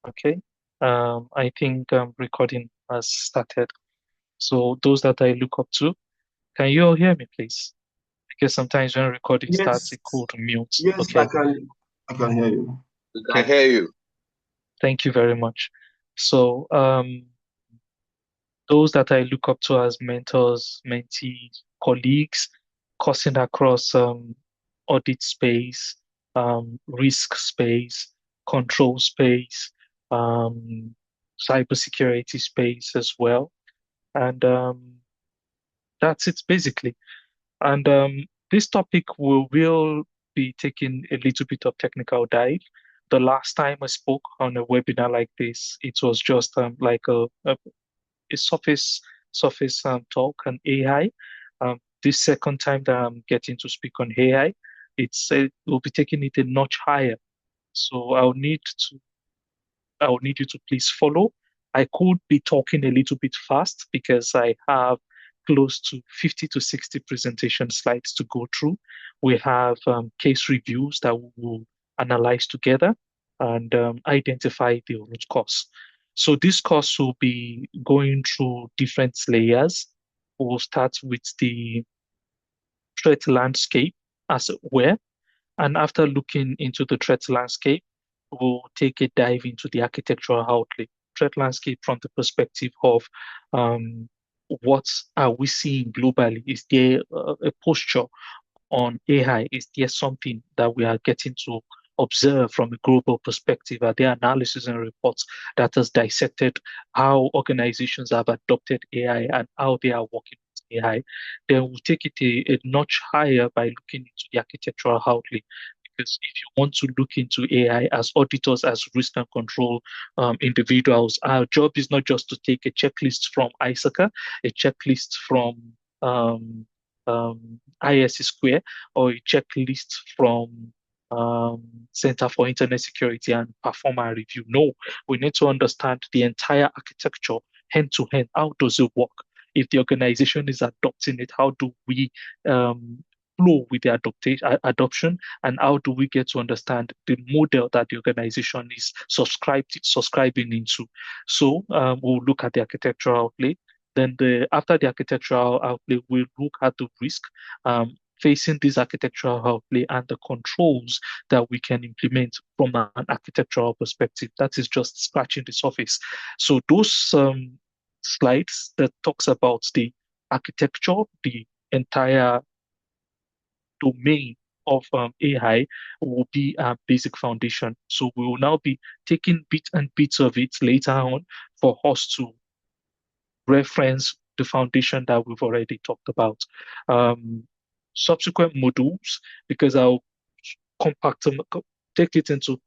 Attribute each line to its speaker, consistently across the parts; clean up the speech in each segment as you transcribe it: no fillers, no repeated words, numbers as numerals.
Speaker 1: Okay. I think recording has started. So those that I look up to, can you all hear me, please? Because sometimes when recording starts, it
Speaker 2: Yes,
Speaker 1: could mute.
Speaker 2: yes,
Speaker 1: Okay.
Speaker 2: I can hear you.
Speaker 3: We can
Speaker 1: Okay.
Speaker 3: hear you.
Speaker 1: Thank you very much. So those that I look up to as mentors, mentees, colleagues, coursing across audit space, risk space, control space, um, cybersecurity space as well. And that's it basically. And this topic will be taking a little bit of technical dive. The last time I spoke on a webinar like this, it was just like a surface talk on AI. This second time that I'm getting to speak on AI, we'll be taking it a notch higher. So I'll need you to please follow. I could be talking a little bit fast because I have close to 50 to 60 presentation slides to go through. We have case reviews that we will analyze together and identify the root cause. So this course will be going through different layers. We'll start with the threat landscape as it were, and after looking into the threat landscape, we'll take a dive into the architectural outlay. Threat landscape from the perspective of um, what are we seeing globally? Is there a posture on AI? Is there something that we are getting to observe from a global perspective? Are there analysis and reports that has dissected how organizations have adopted AI and how they are working with AI? Then we'll take it a notch higher by looking into the architectural outlay. Because if you want to look into AI as auditors, as risk and control individuals, our job is not just to take a checklist from ISACA, a checklist from ISC Square, or a checklist from Center for Internet Security and perform a review. No, we need to understand the entire architecture hand to hand. How does it work? If the organization is adopting it, how do we um, flow with the adoption, and how do we get to understand the model that the organization is subscribing into? So we'll look at the architectural outlay. Then after the architectural outlay, we'll look at the risk facing this architectural outlay and the controls that we can implement from an architectural perspective. That is just scratching the surface. So those slides that talks about the architecture, the entire domain of AI will be a basic foundation. So we will now be taking bits and bits of it later on for us to reference the foundation that we've already talked about. Um, Subsequent modules, because I'll compact take it into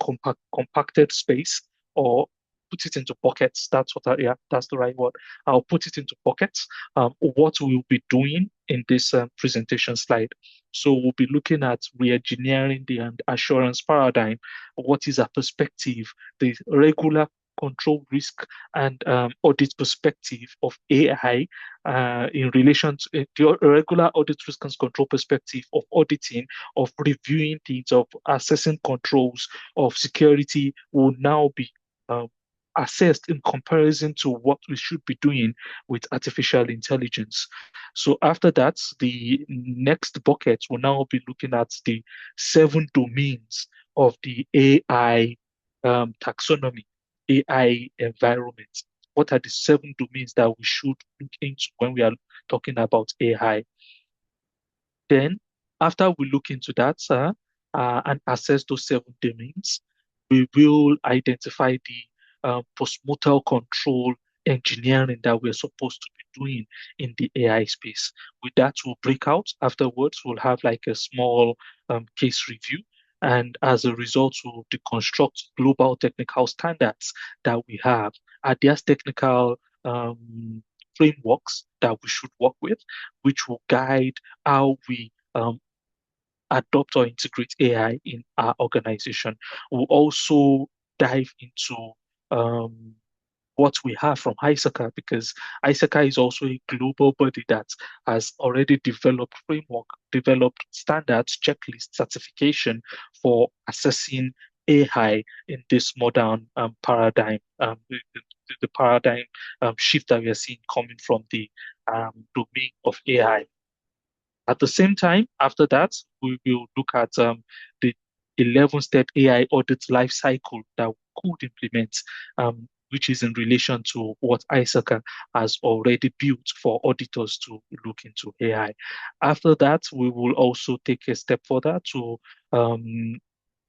Speaker 1: compacted space or put it into buckets. That's what yeah, that's the right word. I'll put it into buckets. What we'll be doing in this presentation slide. So we'll be looking at re-engineering the assurance paradigm. What is our perspective? The regular control risk and audit perspective of AI in relation to the regular audit risk and control perspective of auditing, of reviewing things, of assessing controls, of security will now be um, assessed in comparison to what we should be doing with artificial intelligence. So after that, the next bucket will now be looking at the 7 domains of the AI taxonomy, AI environment. What are the 7 domains that we should look into when we are talking about AI? Then, after we look into that and assess those 7 domains, we will identify the post-mortal control engineering that we're supposed to be doing in the AI space. With that, we'll break out. Afterwards, we'll have like a small case review. And as a result, we'll deconstruct global technical standards that we have. Are there technical frameworks that we should work with, which will guide how we adopt or integrate AI in our organization? We'll also dive into um, what we have from ISACA, because ISACA is also a global body that has already developed framework, developed standards, checklist, certification for assessing AI in this modern paradigm, the paradigm shift that we are seeing coming from the domain of AI. At the same time, after that, we will look at the 11-step AI audit life cycle that we could implement, which is in relation to what ISACA has already built for auditors to look into AI. After that, we will also take a step further to um,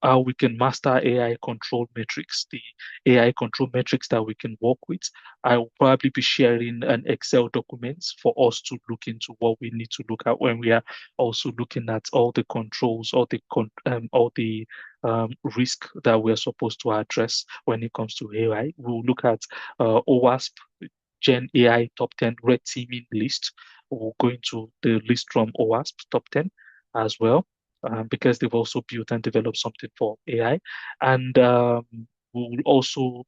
Speaker 1: how we can master AI control metrics, the AI control metrics that we can work with. I will probably be sharing an Excel document for us to look into what we need to look at when we are also looking at all the controls, all the risk that we're supposed to address when it comes to AI. We'll look at OWASP, Gen AI top 10 red teaming list. We'll go into the list from OWASP top 10 as well, because they've also built and developed something for AI. And we'll also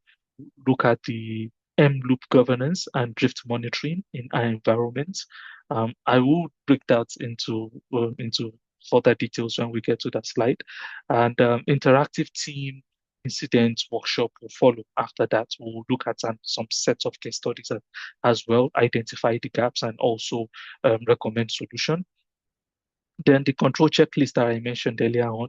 Speaker 1: look at the M loop governance and drift monitoring in our environment. I will break that into further details when we get to that slide. And interactive team incident workshop will follow after that. We'll look at some sets of case studies as well, identify the gaps, and also recommend solution. Then the control checklist that I mentioned earlier on,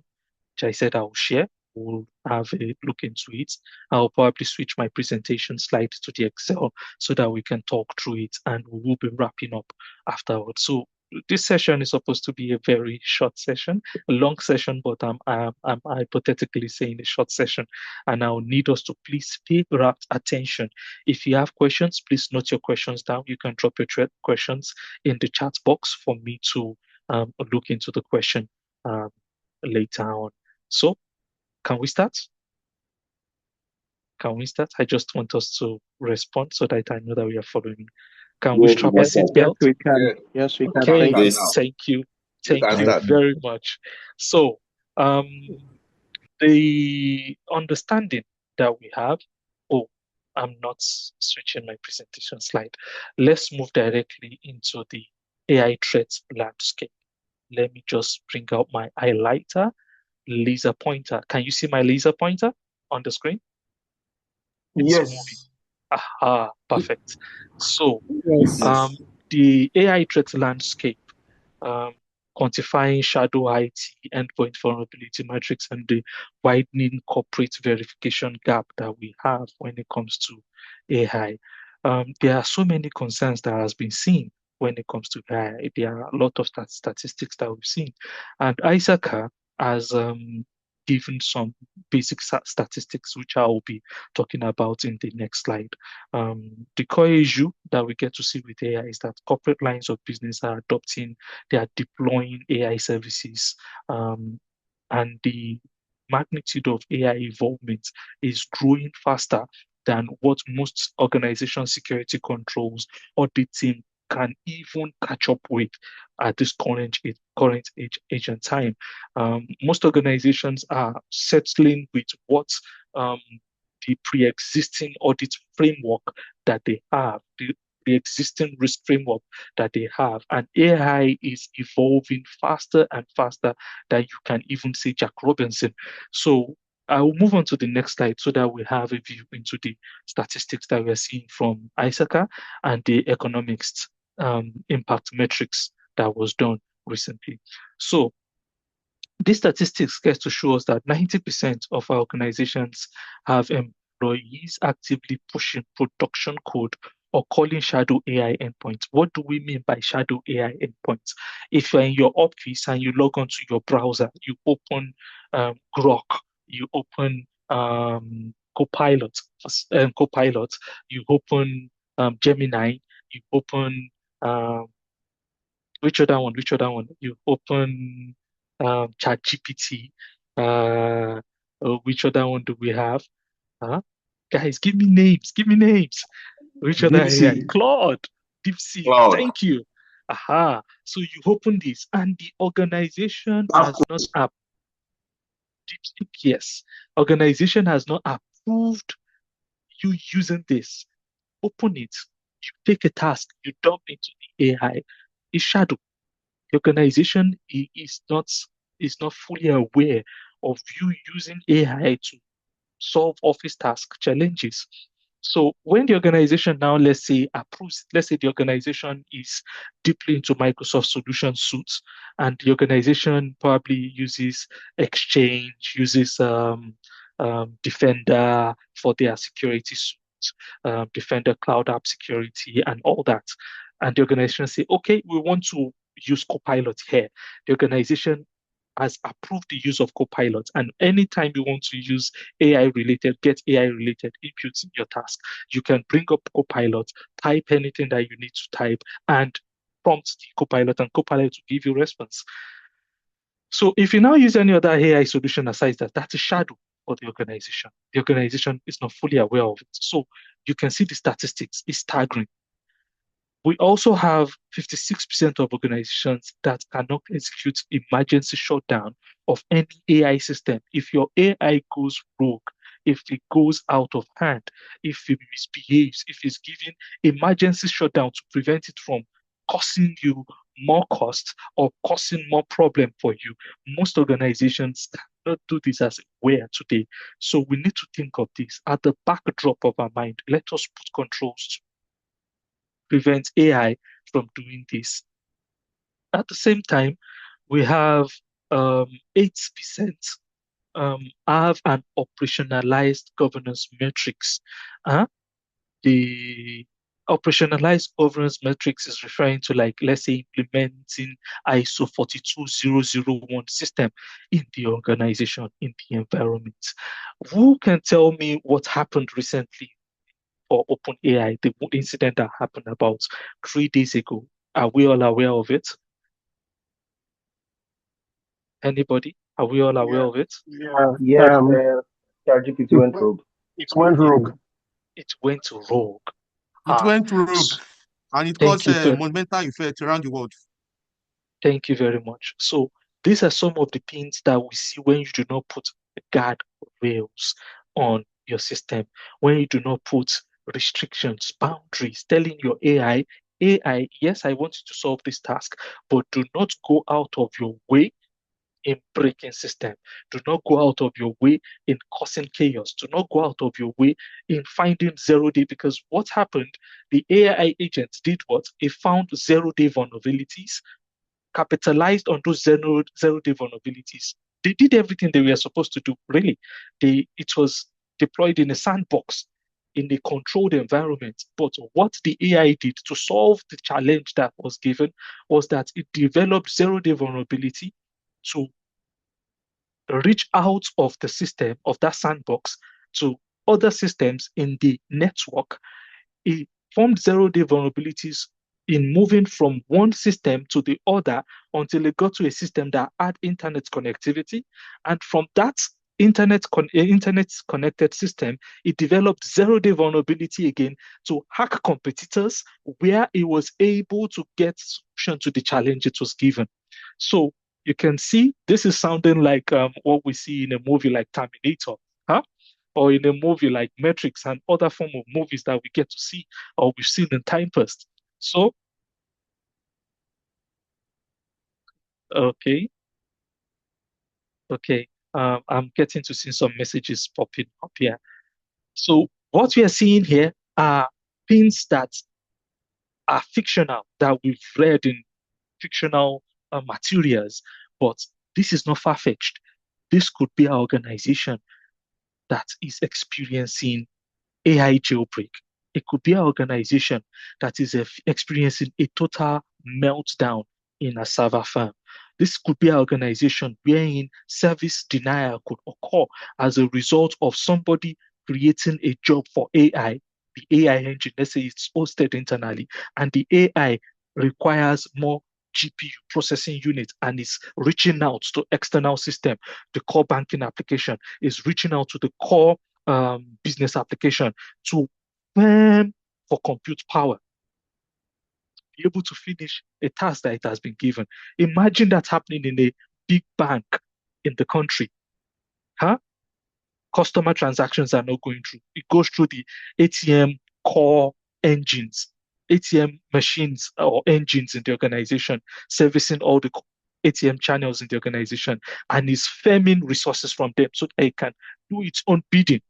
Speaker 1: which I said I'll share, we'll have a look into it. I'll probably switch my presentation slide to the Excel so that we can talk through it, and we will be wrapping up afterwards. So this session is supposed to be a very short session, a long session, but I'm hypothetically saying a short session, and I'll need us to please pay rapt attention. If you have questions, please note your questions down. You can drop your questions in the chat box for me to look into the question um, later on. So, can we start? Can we start? I just want us to respond so that I know that we are following. Can we
Speaker 2: Yes, we
Speaker 1: strap our
Speaker 2: can
Speaker 3: Yes,
Speaker 2: start.
Speaker 3: yes,
Speaker 1: seatbelt?
Speaker 3: we can.
Speaker 4: Yeah,
Speaker 3: Yes, we
Speaker 4: we
Speaker 3: can.
Speaker 4: can
Speaker 1: Okay,
Speaker 3: Thank
Speaker 4: start
Speaker 3: you.
Speaker 4: now.
Speaker 1: thank you.
Speaker 4: We can
Speaker 1: Thank you
Speaker 3: Thank
Speaker 4: start now.
Speaker 1: very much. So, um, the understanding that we have, oh, I'm not switching my presentation slide. Let's move directly into the AI threats landscape. Let me just bring out my highlighter, laser pointer. Can you see my laser pointer on the screen? It's moving.
Speaker 2: Yes.
Speaker 1: Aha, perfect. So,
Speaker 3: Yes.
Speaker 1: um,
Speaker 2: Yes.
Speaker 1: the AI threat landscape, um, quantifying shadow IT, endpoint vulnerability metrics, and the widening corporate verification gap that we have when it comes to AI. There are so many concerns that has been seen when it comes to AI. There are a lot of statistics that we've seen, and ISACA has given some basic statistics, which I will be talking about in the next slide. The core issue that we get to see with AI is that corporate lines of business are adopting, they are deploying AI services, and the magnitude of AI involvement is growing faster than what most organization security controls or the team can even catch up with at this current age and time. Most organizations are settling with what um, the pre-existing audit framework that they have, the existing risk framework that they have. And AI is evolving faster and faster than you can even say Jack Robinson. So I will move on to the next slide so that we have a view into the statistics that we're seeing from ISACA and the economics impact metrics that was done recently. So these statistics get to show us that 90% of our organizations have employees actively pushing production code or calling shadow AI endpoints. What do we mean by shadow AI endpoints? If you're in your office and you log onto your browser, you open Grok, you open Copilot, you open Gemini, you open um, which other one? Which other one? You open ChatGPT. Which other one do we have? Huh? Guys, give me names. Give me names. Which other
Speaker 2: Deep
Speaker 1: AI?
Speaker 2: sea.
Speaker 1: Claude. DeepSeek.
Speaker 4: Cloud.
Speaker 1: Thank you. Aha. So you open this, and the organization
Speaker 2: That's
Speaker 1: has not DeepSeek. Yes, organization has not approved you using this. Open it. You take a task. You dump into the AI. It's shadow. The organization is not fully aware of you using AI to solve office task challenges. So when the organization now, let's say, approves, let's say the organization is deeply into Microsoft Solution Suites, and the organization probably uses Exchange, uses Defender for their security suite, Defender Cloud App Security, and all that. And the organization say, okay, we want to use Copilot here. The organization has approved the use of Copilot. And anytime you want to use AI related, get AI related inputs in your task, you can bring up Copilot, type anything that you need to type, and prompt the Copilot, and Copilot will give you response. So if you now use any other AI solution aside that, that's a shadow for the organization. The organization is not fully aware of it. So you can see the statistics is staggering. We also have 56% of organizations that cannot execute emergency shutdown of any AI system. If your AI goes rogue, if it goes out of hand, if it misbehaves, if it's giving emergency shutdown to prevent it from causing you more cost or causing more problem for you, most organizations cannot do this as we are today. So we need to think of this at the backdrop of our mind. Let us put controls prevent AI from doing this. At the same time, we have 8% have an operationalized governance metrics. The operationalized governance metrics is referring to, like, let's say, implementing ISO 42001 system in the organization, in the environment. Who can tell me what happened recently for OpenAI, the incident that happened about 3 days ago? Are we all aware of it? Anybody? Are we all aware
Speaker 2: Yeah,
Speaker 1: of it?
Speaker 2: yeah.
Speaker 3: Yes, ChatGPT
Speaker 2: It,
Speaker 3: went rogue.
Speaker 2: it went
Speaker 1: It,
Speaker 2: rogue.
Speaker 1: it went rogue.
Speaker 2: It
Speaker 1: Ah,
Speaker 2: went rogue,
Speaker 1: s-
Speaker 2: and it
Speaker 1: thank
Speaker 2: caused
Speaker 1: you
Speaker 2: a
Speaker 1: very,
Speaker 2: monumental effect around the world.
Speaker 1: thank you very much. So these are some of the things that we see when you do not put guard rails on your system, when you do not put restrictions, boundaries, telling your AI, yes, I want you to solve this task, but do not go out of your way in breaking system. Do not go out of your way in causing chaos. Do not go out of your way in finding 0 day, because what happened, the AI agent did what? It found 0 day vulnerabilities, capitalized on those zero day vulnerabilities. They did everything they were supposed to do, really. It was deployed in a sandbox, in a controlled environment. But what the AI did to solve the challenge that was given was that it developed 0 day vulnerability to reach out of the system, of that sandbox, to other systems in the network. It formed 0 day vulnerabilities in moving from one system to the other until it got to a system that had internet connectivity. And from that internet connected system, it developed 0 day vulnerability again to hack competitors, where it was able to get solution to the challenge it was given. So you can see this is sounding like what we see in a movie like Terminator, huh? Or in a movie like Matrix and other form of movies that we get to see or we've seen in time past. So, okay, okay. I'm getting to see some messages popping up here. So what we are seeing here are things that are fictional, that we've read in fictional materials, but this is not far-fetched. This could be an organization that is experiencing AI jailbreak. It could be an organization that is experiencing a total meltdown in a server farm. This could be an organization wherein service denial could occur as a result of somebody creating a job for AI. The AI engine, let's say it's hosted internally, and the AI requires more GPU processing unit and is reaching out to external system. The core banking application is reaching out to the core business application to firm for compute power, be able to finish a task that it has been given. Imagine that happening in a big bank in the country. Huh? Customer transactions are not going through. It goes through the ATM core engines, ATM machines or engines in the organization, servicing all the ATM channels in the organization and is farming resources from them so that it can do its own bidding.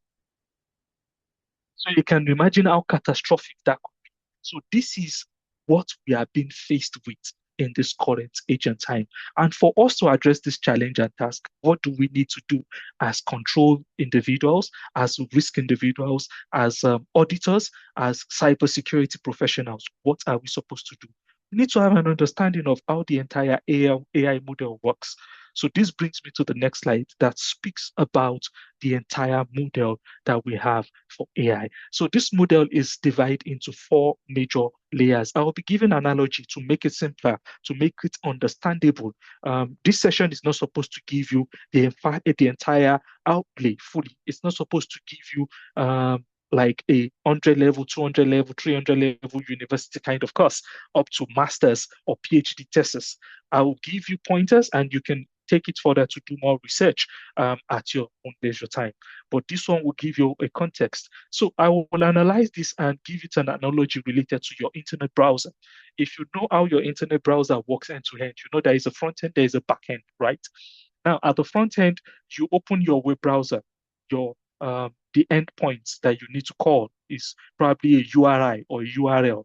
Speaker 1: So you can imagine how catastrophic that could be. So this is what we are being faced with in this current agent time. And for us to address this challenge and task, what do we need to do as control individuals, as risk individuals, as auditors, as cybersecurity professionals? What are we supposed to do? We need to have an understanding of how the entire AI model works. So this brings me to the next slide that speaks about the entire model that we have for AI. So this model is divided into four major layers. I will be giving an analogy to make it simpler, to make it understandable. This session is not supposed to give you the entire outlay fully. It's not supposed to give you like a 100 level, 200 level, 300 level university kind of course up to master's or PhD thesis. I will give you pointers and you can take it further to do more research at your own leisure time. But this one will give you a context. So I will analyze this and give it an analogy related to your internet browser. If you know how your internet browser works end to end, you know there is a front end, there is a back end, right? Now at the front end, you open your web browser. Your the endpoints that you need to call is probably a URI or a URL.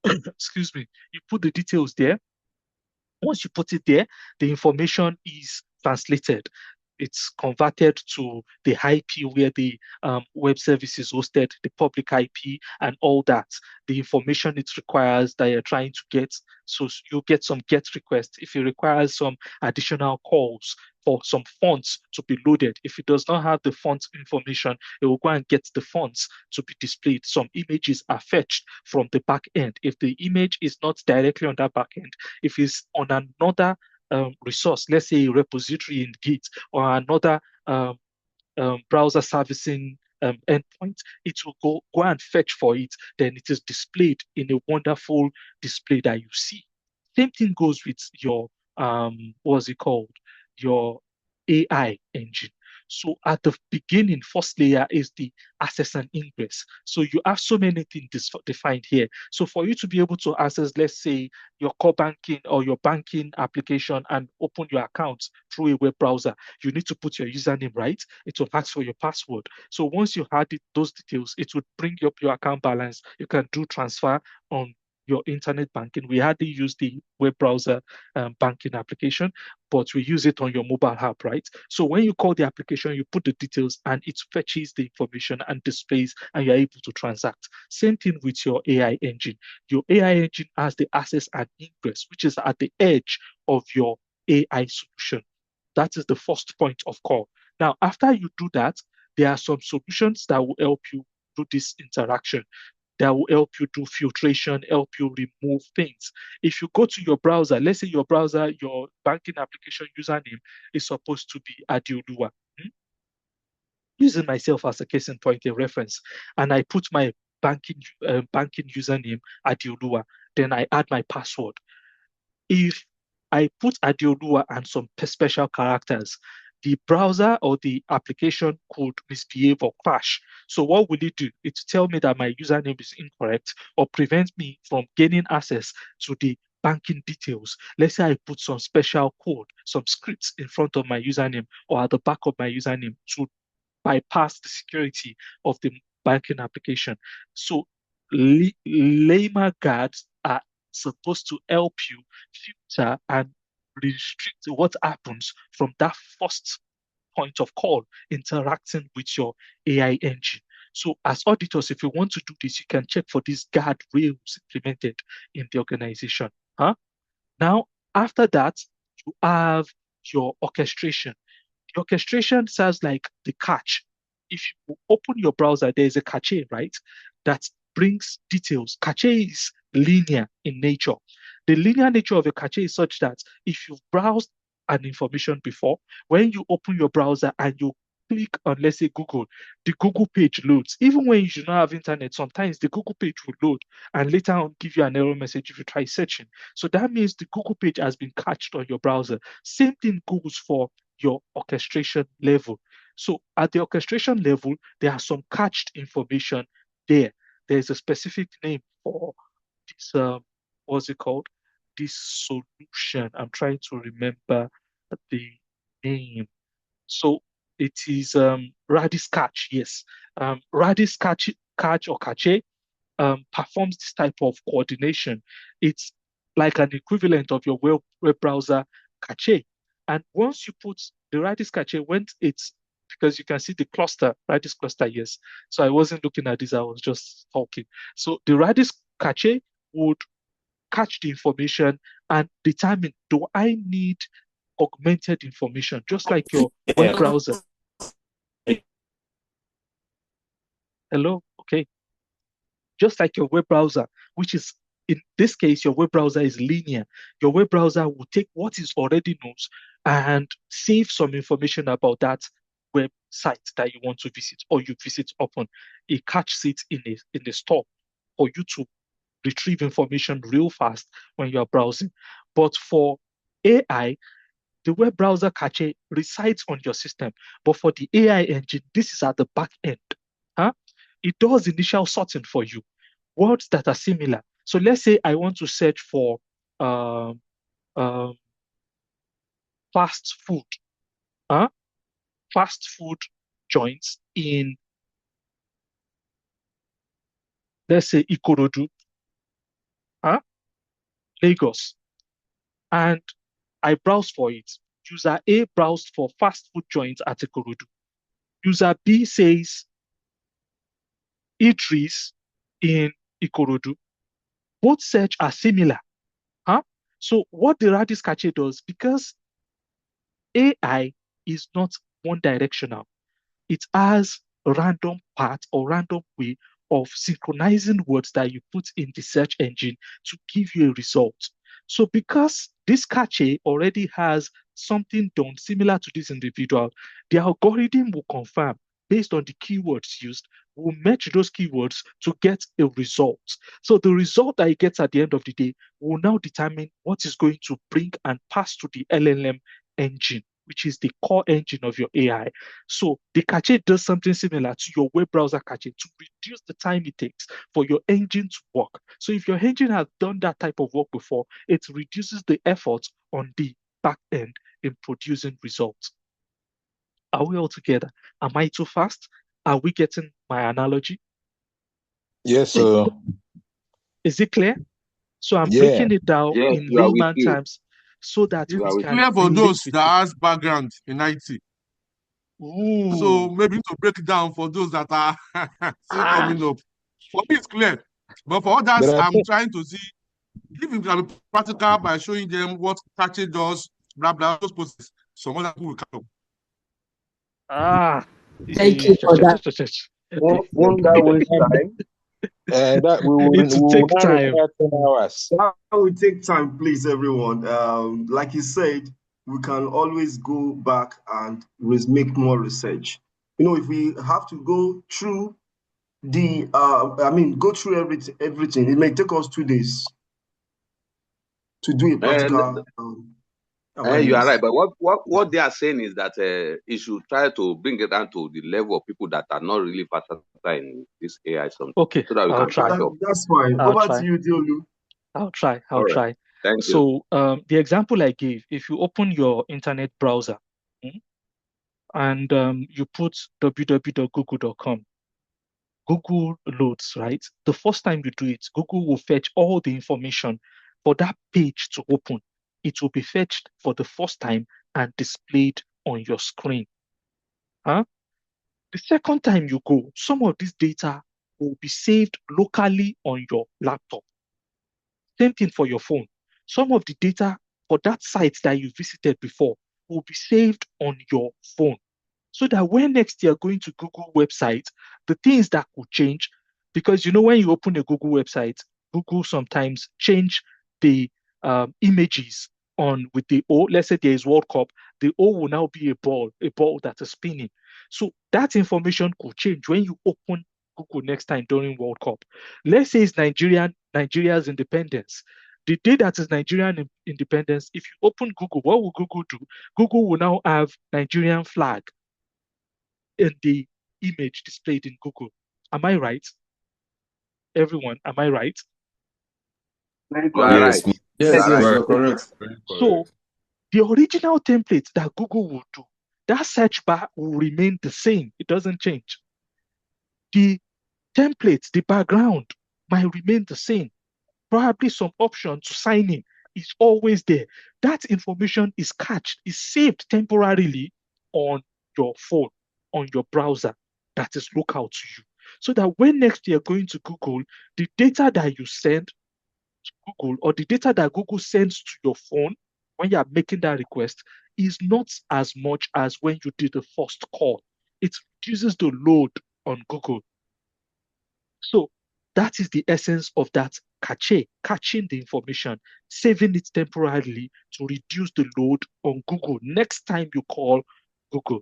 Speaker 1: Excuse me. You put the details there. Once you put it there, the information is translated. It's converted to the IP where the web service is hosted, the public IP, and all that. The information it requires that you're trying to get. So you get some GET requests. If it requires some additional calls for some fonts to be loaded, if it does not have the font information, it will go and get the fonts to be displayed. Some images are fetched from the back end. If the image is not directly on that back end, if it's on another resource, let's say a repository in Git or another browser servicing endpoint, it will go and fetch for it. Then it is displayed in a wonderful display that you see. Same thing goes with your what's it called? Your AI engine. So at the beginning, first layer is the access and ingress. So you have so many things defined here. So for you to be able to access, let's say, your core banking or your banking application and open your account through a web browser, you need to put your username, right? It will ask for your password. So once you had those details, it would bring up your account balance. You can do transfer on your internet banking. We hardly use the web browser banking application, but we use it on your mobile app, right? So when you call the application, you put the details and it fetches the information and displays, and you're able to transact. Same thing with your AI engine. Your AI engine has the access and ingress, which is at the edge of your AI solution. That is the first point of call. Now, after you do that, there are some solutions that will help you do this interaction, that will help you do filtration, help you remove things. If you go to your browser, let's say your browser, your banking application username is supposed to be Adeoluwa. Using myself as a case in point, a reference, and I put my banking username Adeoluwa, then I add my password. If I put Adeoluwa and some special characters, the browser or the application could misbehave or crash. So what will it do? It will tell me that my username is incorrect or prevent me from gaining access to the banking details. Let's say I put some special code, some scripts in front of my username or at the back of my username to bypass the security of the banking application. So lamer guards are supposed to help you filter and restrict what happens from that first point of call interacting with your AI engine. So as auditors, if you want to do this, you can check for these guardrails implemented in the organization. Huh? Now, after that, you have your orchestration. The orchestration sounds like the cache. If you open your browser, there's a cache, right? That brings details. Cache is linear in nature. The linear nature of a cache is such that if you've browsed an information before, when you open your browser and you click on, let's say, Google, the Google page loads. Even when you do not have internet, sometimes the Google page will load and later on give you an error message if you try searching. So that means the Google page has been cached on your browser. Same thing goes for your orchestration level. So at the orchestration level, there are some cached information there. There's a specific name for this, what's it called? this solution. I'm trying to remember the name. So it is Radis Catch, yes. Radis Catch or Cache performs this type of coordination. It's like an equivalent of your web browser cache. And once you put the Redis cache, when it's because you can see the cluster, Redis cluster, yes. So I wasn't looking at this, I was just talking. So the Redis cache would catch the information and determine, do I need augmented information, just like your web
Speaker 4: Yeah.
Speaker 1: browser. Hello? Okay. Just like your web browser, which is in this case, your web browser is linear. Your web browser will take what is already known and save some information about that website that you want to visit or you visit upon. It catches it in a store for you to retrieve information real fast when you are browsing. But for AI, the web browser cache resides on your system. But for the AI engine, this is at the back end. Huh? It does initial sorting for you. Words that are similar. So let's say I want to search for um, um, fast food, huh? Fast food joints in, let's say, Ikorodu, huh? Lagos, and I browse for it. User A browsed for fast food joints at Ikorodu. User B says eateries in Ikorodu. Both search are similar. Huh? So what the Radis cache does, because AI is not one directional, it has a random path or random way of synchronizing words that you put in the search engine to give you a result. So because this cache already has something done similar to this individual, the algorithm will confirm based on the keywords used, will match those keywords to get a result. So the result that it gets at the end of the day will now determine what is going to bring and pass to the LLM engine, which is the core engine of your AI. So the cache does something similar to your web browser cache to reduce the time it takes for your engine to work. So if your engine has done that type of work before, it reduces the effort on the back end in producing results. Are we all together? Am I too fast? Are we getting my analogy?
Speaker 4: Yes, sir.
Speaker 1: Is it clear? So I'm
Speaker 4: Yeah.
Speaker 1: breaking it down
Speaker 5: Yes,
Speaker 1: in
Speaker 5: we are with
Speaker 1: layman
Speaker 5: you.
Speaker 1: terms so that
Speaker 5: We
Speaker 1: we
Speaker 5: are with
Speaker 1: can
Speaker 5: you.
Speaker 2: Clear for
Speaker 1: relate
Speaker 2: those
Speaker 1: with
Speaker 2: that
Speaker 1: it.
Speaker 2: has background in IT. So
Speaker 1: Ooh.
Speaker 2: maybe to break it down for those that are still
Speaker 1: Ah.
Speaker 2: coming up. For me, it's clear. But for others,
Speaker 4: But I
Speaker 2: I'm
Speaker 4: think
Speaker 2: trying to see if it can be practical by showing them what catching does, blah, blah, those processes. Some other people will come up.
Speaker 1: Ah.
Speaker 3: Thank you for that.
Speaker 1: Okay.
Speaker 3: Won't that waste time?
Speaker 4: that we will,
Speaker 1: It
Speaker 4: we
Speaker 1: will
Speaker 4: will
Speaker 1: take
Speaker 4: not
Speaker 1: time.
Speaker 4: require 10 hours.
Speaker 6: That will take time, please, everyone. Like you said, we can always go back and make more research. If we have to go through go through everything, it may take us 2 days to do a
Speaker 5: And
Speaker 6: practical
Speaker 5: you are
Speaker 6: awareness.
Speaker 5: right. But what they are saying is that you should try to bring it down to the level of people that are not really versatile in this AI something,
Speaker 1: Okay,
Speaker 5: so that we
Speaker 1: I'll
Speaker 5: can catch
Speaker 1: try.
Speaker 5: up.
Speaker 6: That's fine.
Speaker 1: I'll
Speaker 6: Over to
Speaker 1: try.
Speaker 6: you, Diolu.
Speaker 1: I'll try.
Speaker 5: All
Speaker 1: I'll
Speaker 5: right.
Speaker 1: try.
Speaker 5: Thank you.
Speaker 1: So, the example I gave, if you open your internet browser, and you put www.google.com, Google loads, right? The first time you do it, Google will fetch all the information for that page to open. It will be fetched for the first time and displayed on your screen. Huh? The second time you go, some of this data will be saved locally on your laptop. Same thing for your phone. Some of the data for that site that you visited before will be saved on your phone. So that when next you're going to Google website, the things that could change, because when you open a Google website, Google sometimes change the images on with the O. Let's say there is World Cup, the O will now be a ball that is spinning. So that information could change when you open Google next time during World Cup. Let's say it's Nigeria's independence. The day that is Nigerian independence, if you open Google, what will Google do? Google will now have Nigerian flag in the image displayed in Google. Am I right? Everyone, am I right?
Speaker 3: Very
Speaker 5: You are
Speaker 3: correct.
Speaker 4: Yes,
Speaker 5: right.
Speaker 3: Yes,
Speaker 5: Right.
Speaker 3: you're correct.
Speaker 2: Very
Speaker 1: So
Speaker 2: correct.
Speaker 1: the original template that Google will do, that search bar will remain the same. It doesn't change. The template, the background might remain the same. Probably some option to sign in is always there. That information is cached, is saved temporarily on your phone, on your browser that is local to you. So that when next you're going to Google, the data that you send to Google or the data that Google sends to your phone when you're making that request is not as much as when you did the first call. It reduces the load on Google. So that is the essence of that cache, catching the information, saving it temporarily to reduce the load on Google next time you call Google.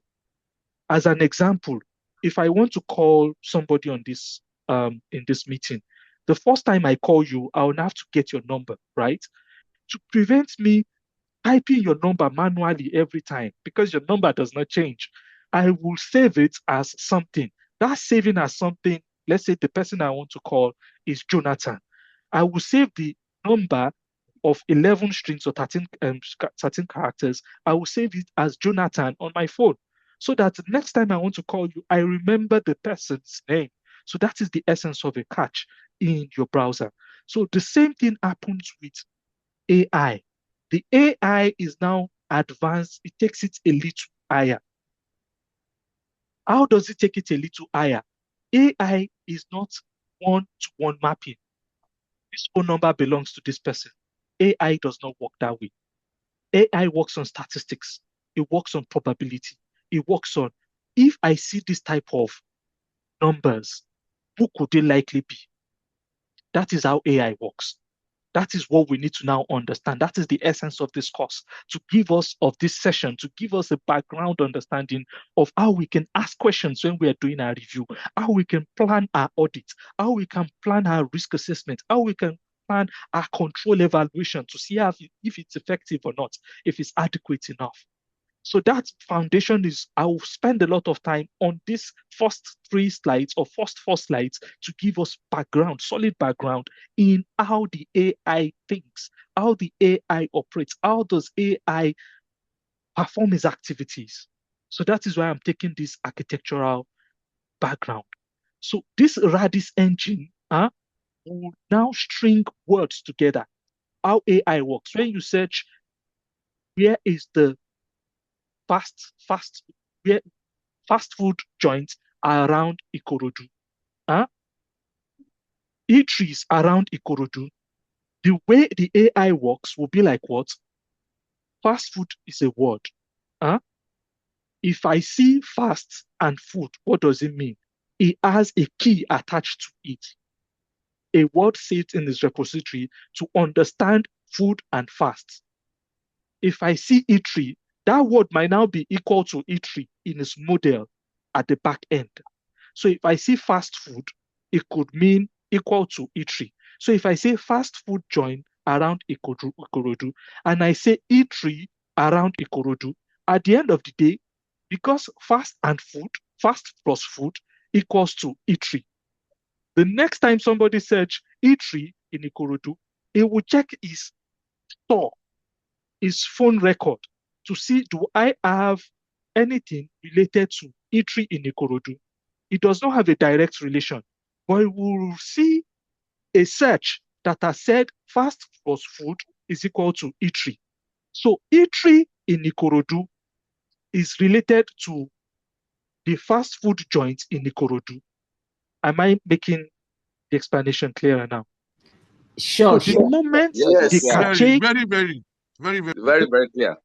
Speaker 1: As an example, if I want to call somebody on this in this meeting, the first time I call you, I will have to get your number, right? To prevent me typing your number manually every time because your number does not change. I will save it as something. That saving as something, let's say the person I want to call is Jonathan. I will save the number of 11 strings or 13 characters. I will save it as Jonathan on my phone so that the next time I want to call you, I remember the person's name. So that is the essence of a catch in your browser. So the same thing happens with AI. The AI is now advanced. It takes it a little higher. How does it take it a little higher? AI is not one-to-one mapping. This phone number belongs to this person. AI does not work that way. AI works on statistics. It works on probability. It works on if I see this type of numbers, who could they likely be? That is how AI works. That is what we need to now understand. That is the essence of this course, to give us, of this session, to give us a background understanding of how we can ask questions when we are doing our review, how we can plan our audit, how we can plan our risk assessment, how we can plan our control evaluation to see if it's effective or not, if it's adequate enough. So that foundation is, I will spend a lot of time on these first 3 slides or first 4 slides to give us background, solid background in how the AI thinks, how the AI operates, how does AI perform its activities. So that is why I'm taking this architectural background. So this Radis engine will now string words together. How AI works. When you search, where is the fast where fast food joints are around Ikorodu. Huh? Eateries around Ikorodu. The way the AI works will be like what? Fast food is a word. Huh? If I see fast and food, what does it mean? It has a key attached to it. A word sits in its repository to understand food and fast. If I see eatery, that word might now be equal to eatery in its model at the back end. So if I see fast food, it could mean equal to eatery. So if I say fast food joint around Ikorodu and I say eatery around Ikorodu, at the end of the day, because fast and food, fast plus food equals to eatery. The next time somebody search eatery in Ikorodu, it will check his store, his phone record to see, do I have anything related to eatery in Ikorodu? It does not have a direct relation, but it will see a search that has said fast plus food is equal to eatery. So eatery in Ikorodu is related to the fast food joint in Ikorodu. Am I making the explanation clearer now?
Speaker 7: Sure,
Speaker 1: So the
Speaker 7: sure.
Speaker 1: moment
Speaker 5: Yes,
Speaker 1: the
Speaker 5: yeah.
Speaker 1: cache,
Speaker 2: Very.
Speaker 5: Very clear.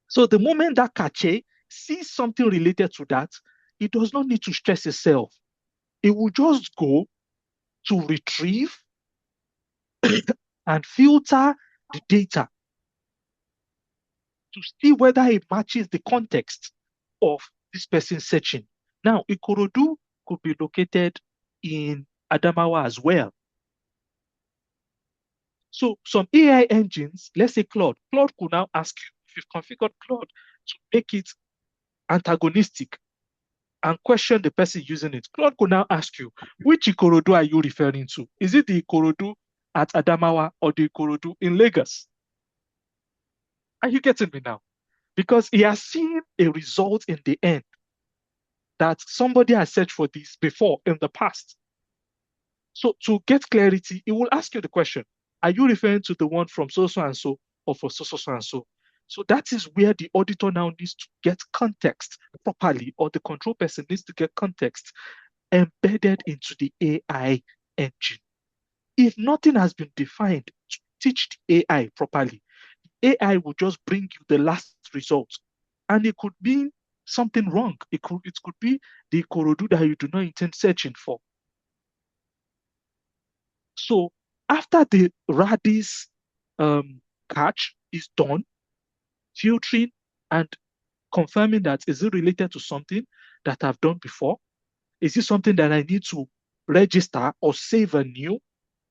Speaker 1: so the moment that cache sees something related to that, it does not need to stress itself. It will just go to retrieve and filter the data to see whether it matches the context of this person searching. Now, Ikorodu could be located in Adamawa as well. So some AI engines, let's say Claude could now ask you, if you've configured Claude to make it antagonistic and question the person using it, Claude could now ask you, which Ikorodu are you referring to? Is it the Ikorodu at Adamawa or the Ikorodu in Lagos. Are you getting me now? Because he has seen a result in the end that somebody has searched for this before in the past. So to get clarity, he will ask you the question, are you referring to the one from so and so or for so and so? So that is where the auditor now needs to get context properly, or the control person needs to get context embedded into the AI engine. If nothing has been defined to teach the AI properly, AI will just bring you the last result. And it could mean something wrong. It could be the Korodu that you do not intend searching for. So after the Radis catch is done, filtering and confirming that is it related to something that I've done before? Is it something that I need to register or save anew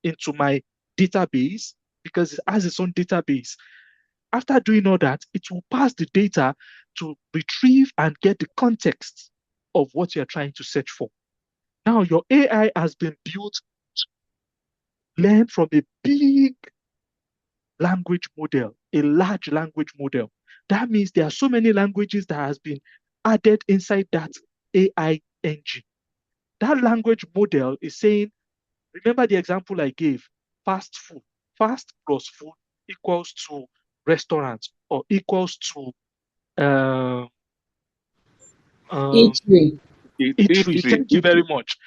Speaker 1: into my database? Because it has its own database. After doing all that, it will pass the data to retrieve and get the context of what you're trying to search for. Now, your AI has been built to learn from a big language model, a large language model. That means there are so many languages that has been added inside that AI engine. That language model is saying, remember the example I gave, fast food. Fast plus food equals to restaurant or equals to
Speaker 7: Each way.
Speaker 1: eatery. Thank you very much.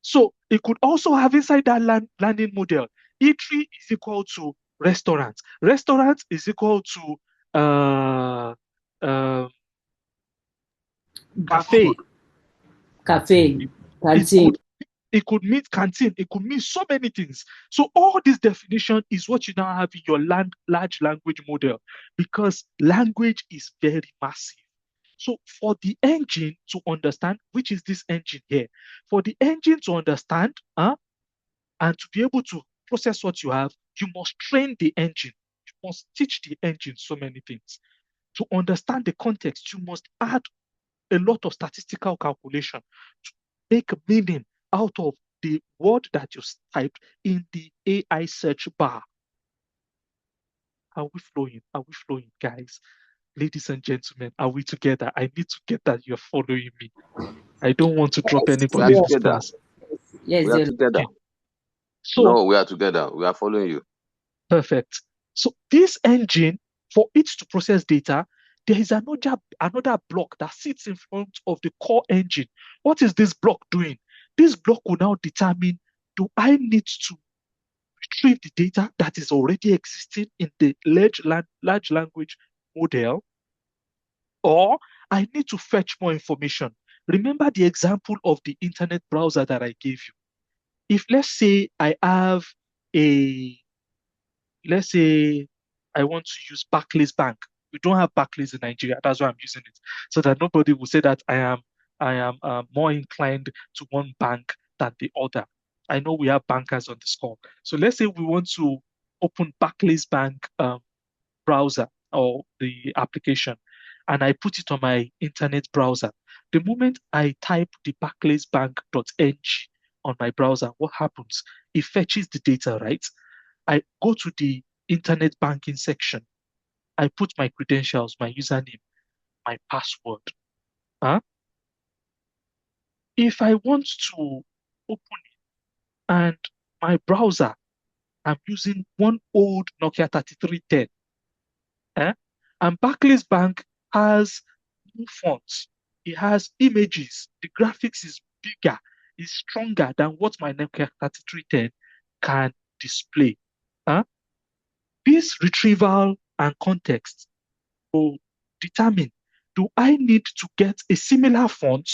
Speaker 1: So it could also have inside that landing model, eatery is equal to restaurant. Restaurant is equal to cafe.
Speaker 7: Cafe. Canteen.
Speaker 1: It could mean canteen. It could mean so many things. So all this definition is what you now have in your large language model, because language is very massive. So for the engine to understand, which is this engine here, for the engine to understand and to be able to process what you have, you must train the engine. You must teach the engine so many things. To understand the context, you must add a lot of statistical calculation to make meaning out of the word that you typed in the AI search bar. Are we flowing? Are we flowing, guys? Ladies and gentlemen, are we together? I need to get that you're following me. I don't want to drop anybody in this class.
Speaker 7: Yes,
Speaker 5: we are together.
Speaker 1: Okay. So,
Speaker 5: no, we are together. We are following you.
Speaker 1: Perfect. So this engine, for it to process data, there is another block that sits in front of the core engine. What is this block doing? This block will now determine, do I need to retrieve the data that is already existing in the large language model, or I need to fetch more information? Remember the example of the internet browser that I gave you. If let's say let's say I want to use Barclays Bank. We don't have Barclays in Nigeria. That's why I'm using it, so that nobody will say that I am more inclined to one bank than the other. I know we have bankers on this call. So let's say we want to open Barclays Bank browser or the application, and I put it on my internet browser. The moment I type the barclaysbank.ng on my browser, what happens? It fetches the data, right? I go to the internet banking section. I put my credentials, my username, my password. If I want to open it and my browser, I'm using one old Nokia 3310, and Barclays Bank has new fonts. It has images. The graphics is bigger, is stronger than what my Nokia 3310 can display. This retrieval and context will determine, do I need to get a similar font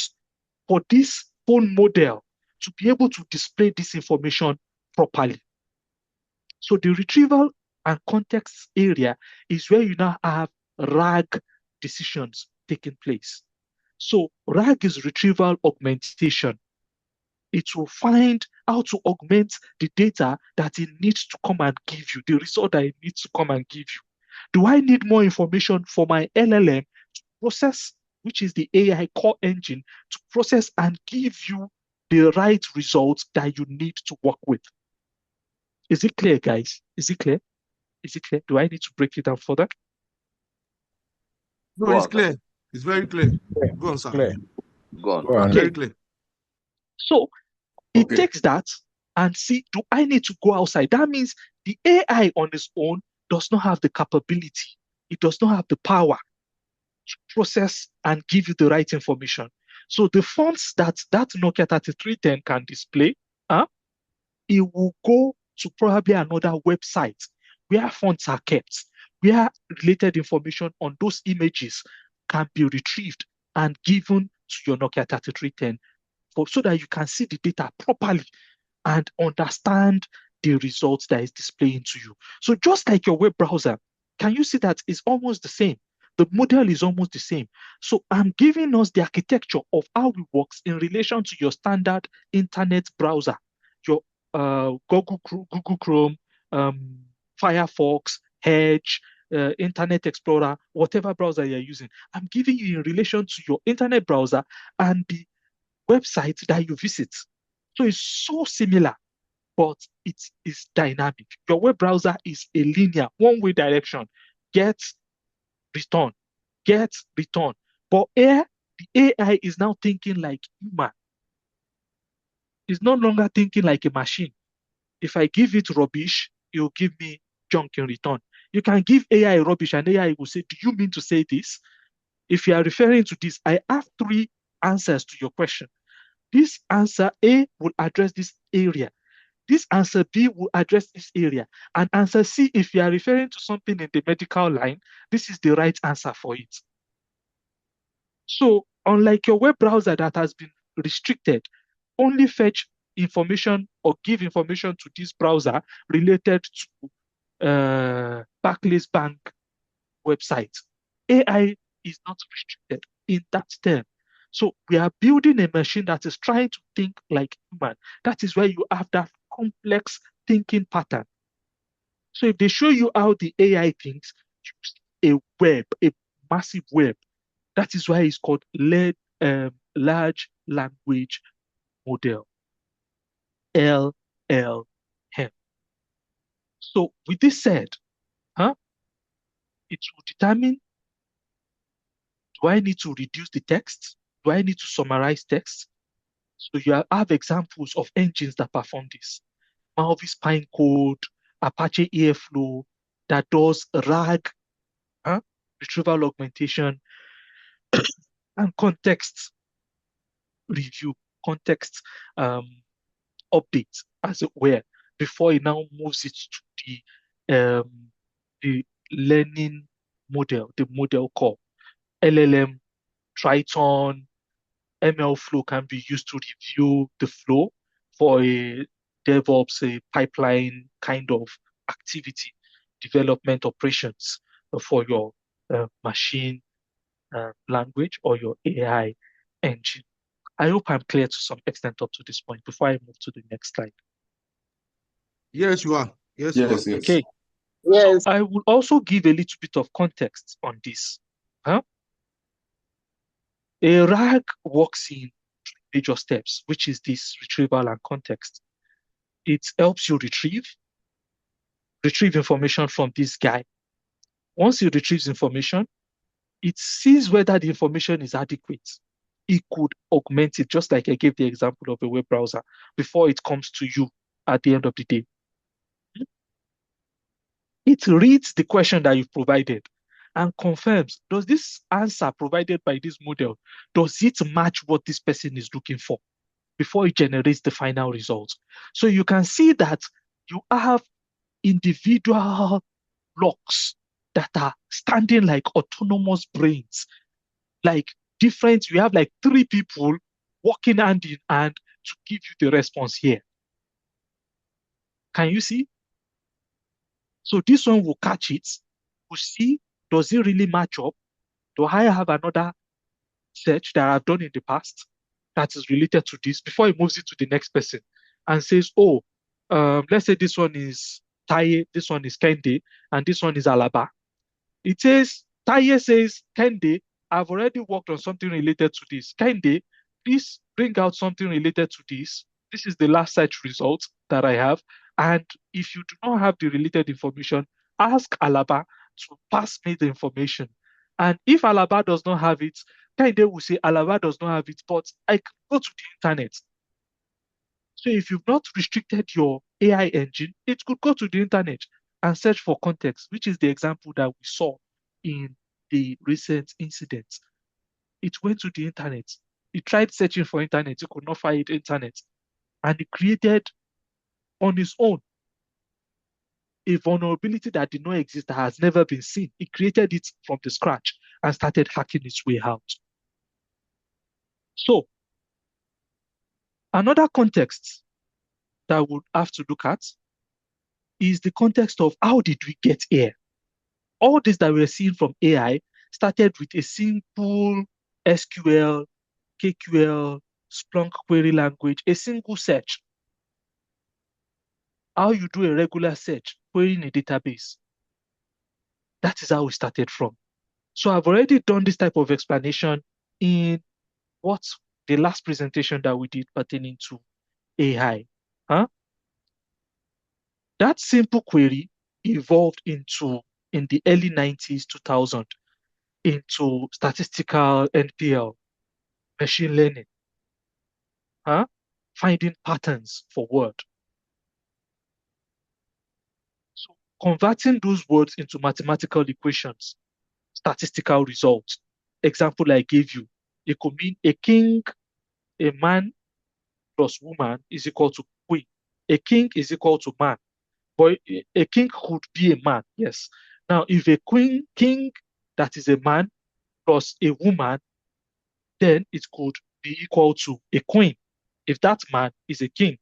Speaker 1: for this phone model to be able to display this information properly? So the retrieval and context area is where you now have RAG decisions taking place. So RAG is retrieval augmentation. It will find how to augment the data that it needs to come and give you, the result that it needs to come and give you. Do I need more information for my LLM to process, which is the AI core engine, to process and give you the right results that you need to work with? Is it clear, guys? Is it clear? Is it clear? Do I need to break it down further?
Speaker 2: No,
Speaker 5: Go
Speaker 2: it's
Speaker 5: on, sir.
Speaker 2: clear. It's very clear.
Speaker 4: Clear.
Speaker 2: Go on, sir.
Speaker 4: Clear.
Speaker 5: Go on.
Speaker 4: Go on.
Speaker 2: Very clear.
Speaker 1: So it
Speaker 6: Okay.
Speaker 1: takes that and see, do I need to go outside? That means the AI on its own does not have the capability. It does not have the power to process and give you the right information. So the fonts that Nokia 3310 can display, it will go to probably another website where fonts are kept, where related information on those images can be retrieved and given to your Nokia 3310 so that you can see the data properly and understand the results that is displaying to you. So just like your web browser, can you see that it's almost the same? The model is almost the same. So I'm giving us the architecture of how it works in relation to your standard internet browser, your Google Chrome, Firefox, Edge, Internet Explorer, whatever browser you're using. I'm giving you in relation to your internet browser and the website that you visit. So it's so similar, but it is dynamic. Your web browser is a linear, one-way direction. Get, return, get, return. But here, the AI is now thinking like human. It's no longer thinking like a machine. If I give it rubbish, it will give me junk in return. You can give AI rubbish and AI will say, do you mean to say this? If you are referring to this, I have three answers to your question. This answer A will address this area. This answer B will address this area. And answer C, if you are referring to something in the medical line, this is the right answer for it. So unlike your web browser that has been restricted, only fetch information or give information to this browser related to Barclays Bank website. AI is not restricted in that term. So we are building a machine that is trying to think like human. That is where you have that complex thinking pattern. So if they show you how the AI thinks, use a web, a massive web. That is why it's called large language model, LLM. So with this said, it will determine, do I need to reduce the text? Do I need to summarize text? So you have examples of engines that perform this. Malvis Pinecode, Apache Airflow, that does RAG, retrieval augmentation, and context review, context update, as it were, before it now moves it to the learning model, the model core. LLM, Triton, ML flow can be used to review the flow for a DevOps, a pipeline kind of activity, development operations for your machine language or your AI engine. I hope I'm clear to some extent up to this point before I move to the next slide.
Speaker 2: Yes, you are. Yes, you are.
Speaker 6: Yes, yes.
Speaker 1: Okay.
Speaker 3: Yes.
Speaker 1: So I will also give a little bit of context on this. A RAG works in major steps, which is this retrieval and context. It helps you retrieve information from this guy. Once it retrieves information, it sees whether the information is adequate. It could augment it, just like I gave the example of a web browser, before it comes to you at the end of the day. It reads the question that you've provided and confirms, does this answer provided by this model, does it match what this person is looking for before it generates the final result? So you can see that you have individual blocks that are standing like autonomous brains, like different, we have like three people working hand in hand to give you the response here. Can you see? So this one will catch it, will see, does it really match up? Do I have another search that I've done in the past that is related to this before it moves it to the next person and says, oh, let's say this one is Taye, this one is Kende, and this one is Alaba. It says, Taye says, Kende, I've already worked on something related to this. Kende, please bring out something related to this. This is the last search result that I have. And if you do not have the related information, ask Alaba to pass me the information. And if Alaba does not have it, Kaide will say Alaba does not have it, but I can go to the internet. So if you've not restricted your AI engine, it could go to the internet and search for context, which is the example that we saw in the recent incident. It went to the internet. It tried searching for internet. It could not find internet. And it created on its own a vulnerability that did not exist, that has never been seen. It created it from the scratch and started hacking its way out. So another context that we'll have to look at is the context of how did we get here? All this that we're seeing from AI started with a simple SQL, KQL, Splunk query language, a single search. How you do a regular search, querying a database. That is how we started from. So I've already done this type of explanation in what the last presentation that we did pertaining to AI. That simple query evolved into, in the early 90s, 2000, into statistical NPL, machine learning, finding patterns for word. So converting those words into mathematical equations, statistical results. Example I gave you, it could mean a king, a man plus woman is equal to queen. A king is equal to man. But a king could be a man, yes. Now, if a king that is a man plus a woman, then it could be equal to a queen if that man is a king.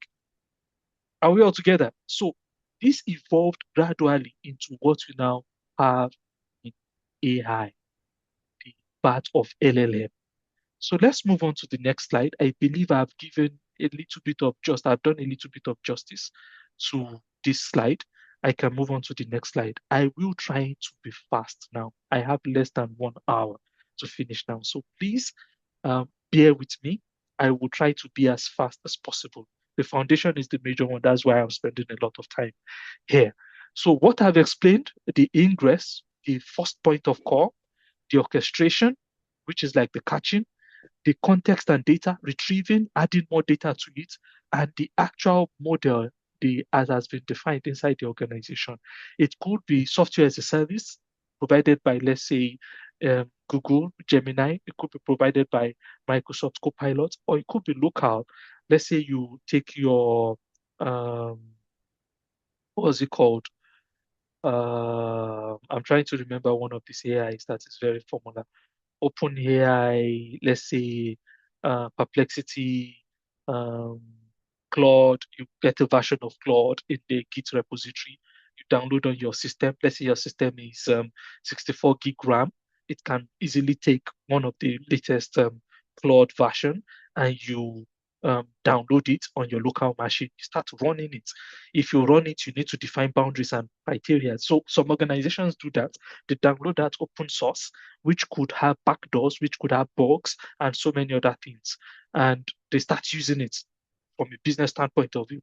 Speaker 1: Are we all together? So this evolved gradually into what we now have in AI, the part of LLM. So let's move on to the next slide. I believe I've given a little bit of I've done a little bit of justice to this slide. I can move on to the next slide. I will try to be fast now. I have less than 1 hour to finish now. So please bear with me. I will try to be as fast as possible. The foundation is the major one. That's why I'm spending a lot of time here. So what I've explained, the ingress, the first point of call, the orchestration, which is like the catching, the context and data, retrieving, adding more data to it, and the actual model as has been defined inside the organization. It could be software as a service provided by, let's say, Google, Gemini. It could be provided by Microsoft Copilot, or it could be local. Let's say you take your, what was it called? I'm trying to remember one of these AIs that is very formula. OpenAI, let's say Perplexity, Claude, you get a version of Claude in the Git repository. You download on your system. Let's say your system is 64 gig RAM. It can easily take one of the latest Claude version and you download it on your local machine. You start running it. If you run it, you need to define boundaries and criteria. So some organizations do that. They download that open source, which could have backdoors, which could have bugs, and so many other things. And they start using it from a business standpoint of view.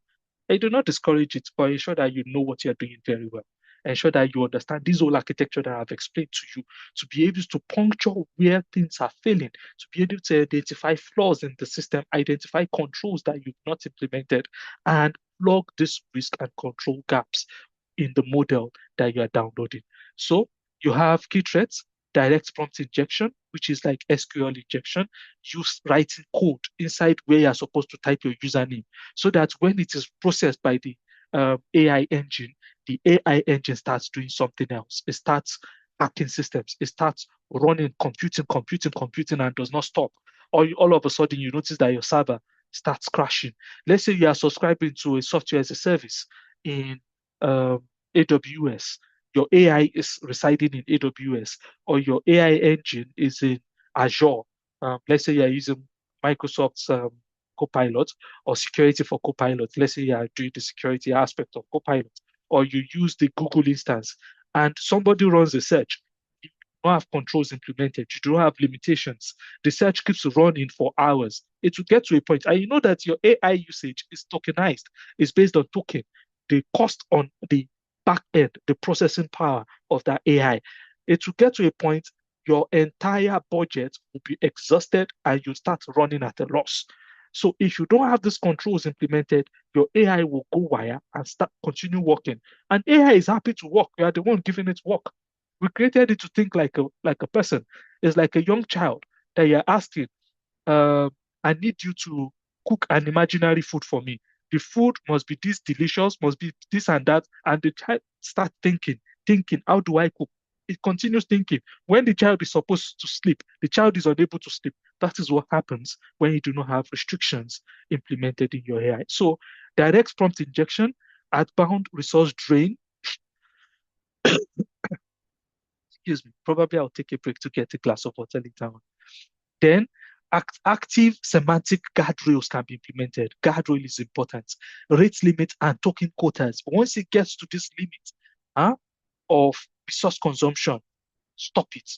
Speaker 1: I do not discourage it, but ensure that you know what you're doing very well. Ensure that you understand this whole architecture that I've explained to you, to be able to puncture where things are failing, to be able to identify flaws in the system, identify controls that you've not implemented, and plug this risk and control gaps in the model that you are downloading. So you have key threats, direct prompt injection, which is like SQL injection, use writing code inside where you're supposed to type your username, so that when it is processed by the AI engine, the AI engine starts doing something else. It starts hacking systems. It starts running, computing, and does not stop. Or all of a sudden you notice that your server starts crashing. Let's say you are subscribing to a software as a service in AWS. Your AI is residing in AWS, or your AI engine is in Azure. Let's say you are using Microsoft's Copilot or security for Copilot. Let's say you are doing the security aspect of Copilot, or you use the Google instance, and somebody runs a search. You don't have controls implemented. You don't have limitations. The search keeps running for hours. It will get to a point, and you know that your AI usage is tokenized. It's based on token. the cost on the back end, the processing power of that AI, it will get to a point your entire budget will be exhausted and you start running at a loss. So if you don't have these controls implemented, your AI will go wire and start continue working. And AI is happy to work. You are the one giving it work. We created it to think like a person. It's like a young child that you're asking, I need you to cook an imaginary food for me. The food must be this delicious, must be this and that. And the child start thinking, how do I cook? It continues thinking. When the child is supposed to sleep, the child is unable to sleep. That is what happens when you do not have restrictions implemented in your AI. So direct prompt injection, outbound resource drain. Excuse me. Probably I'll take a break to get a glass of water later on. Then active semantic guardrails can be implemented. Guardrail is important. Rate limit and token quotas. Once it gets to this limit of resource consumption, stop it.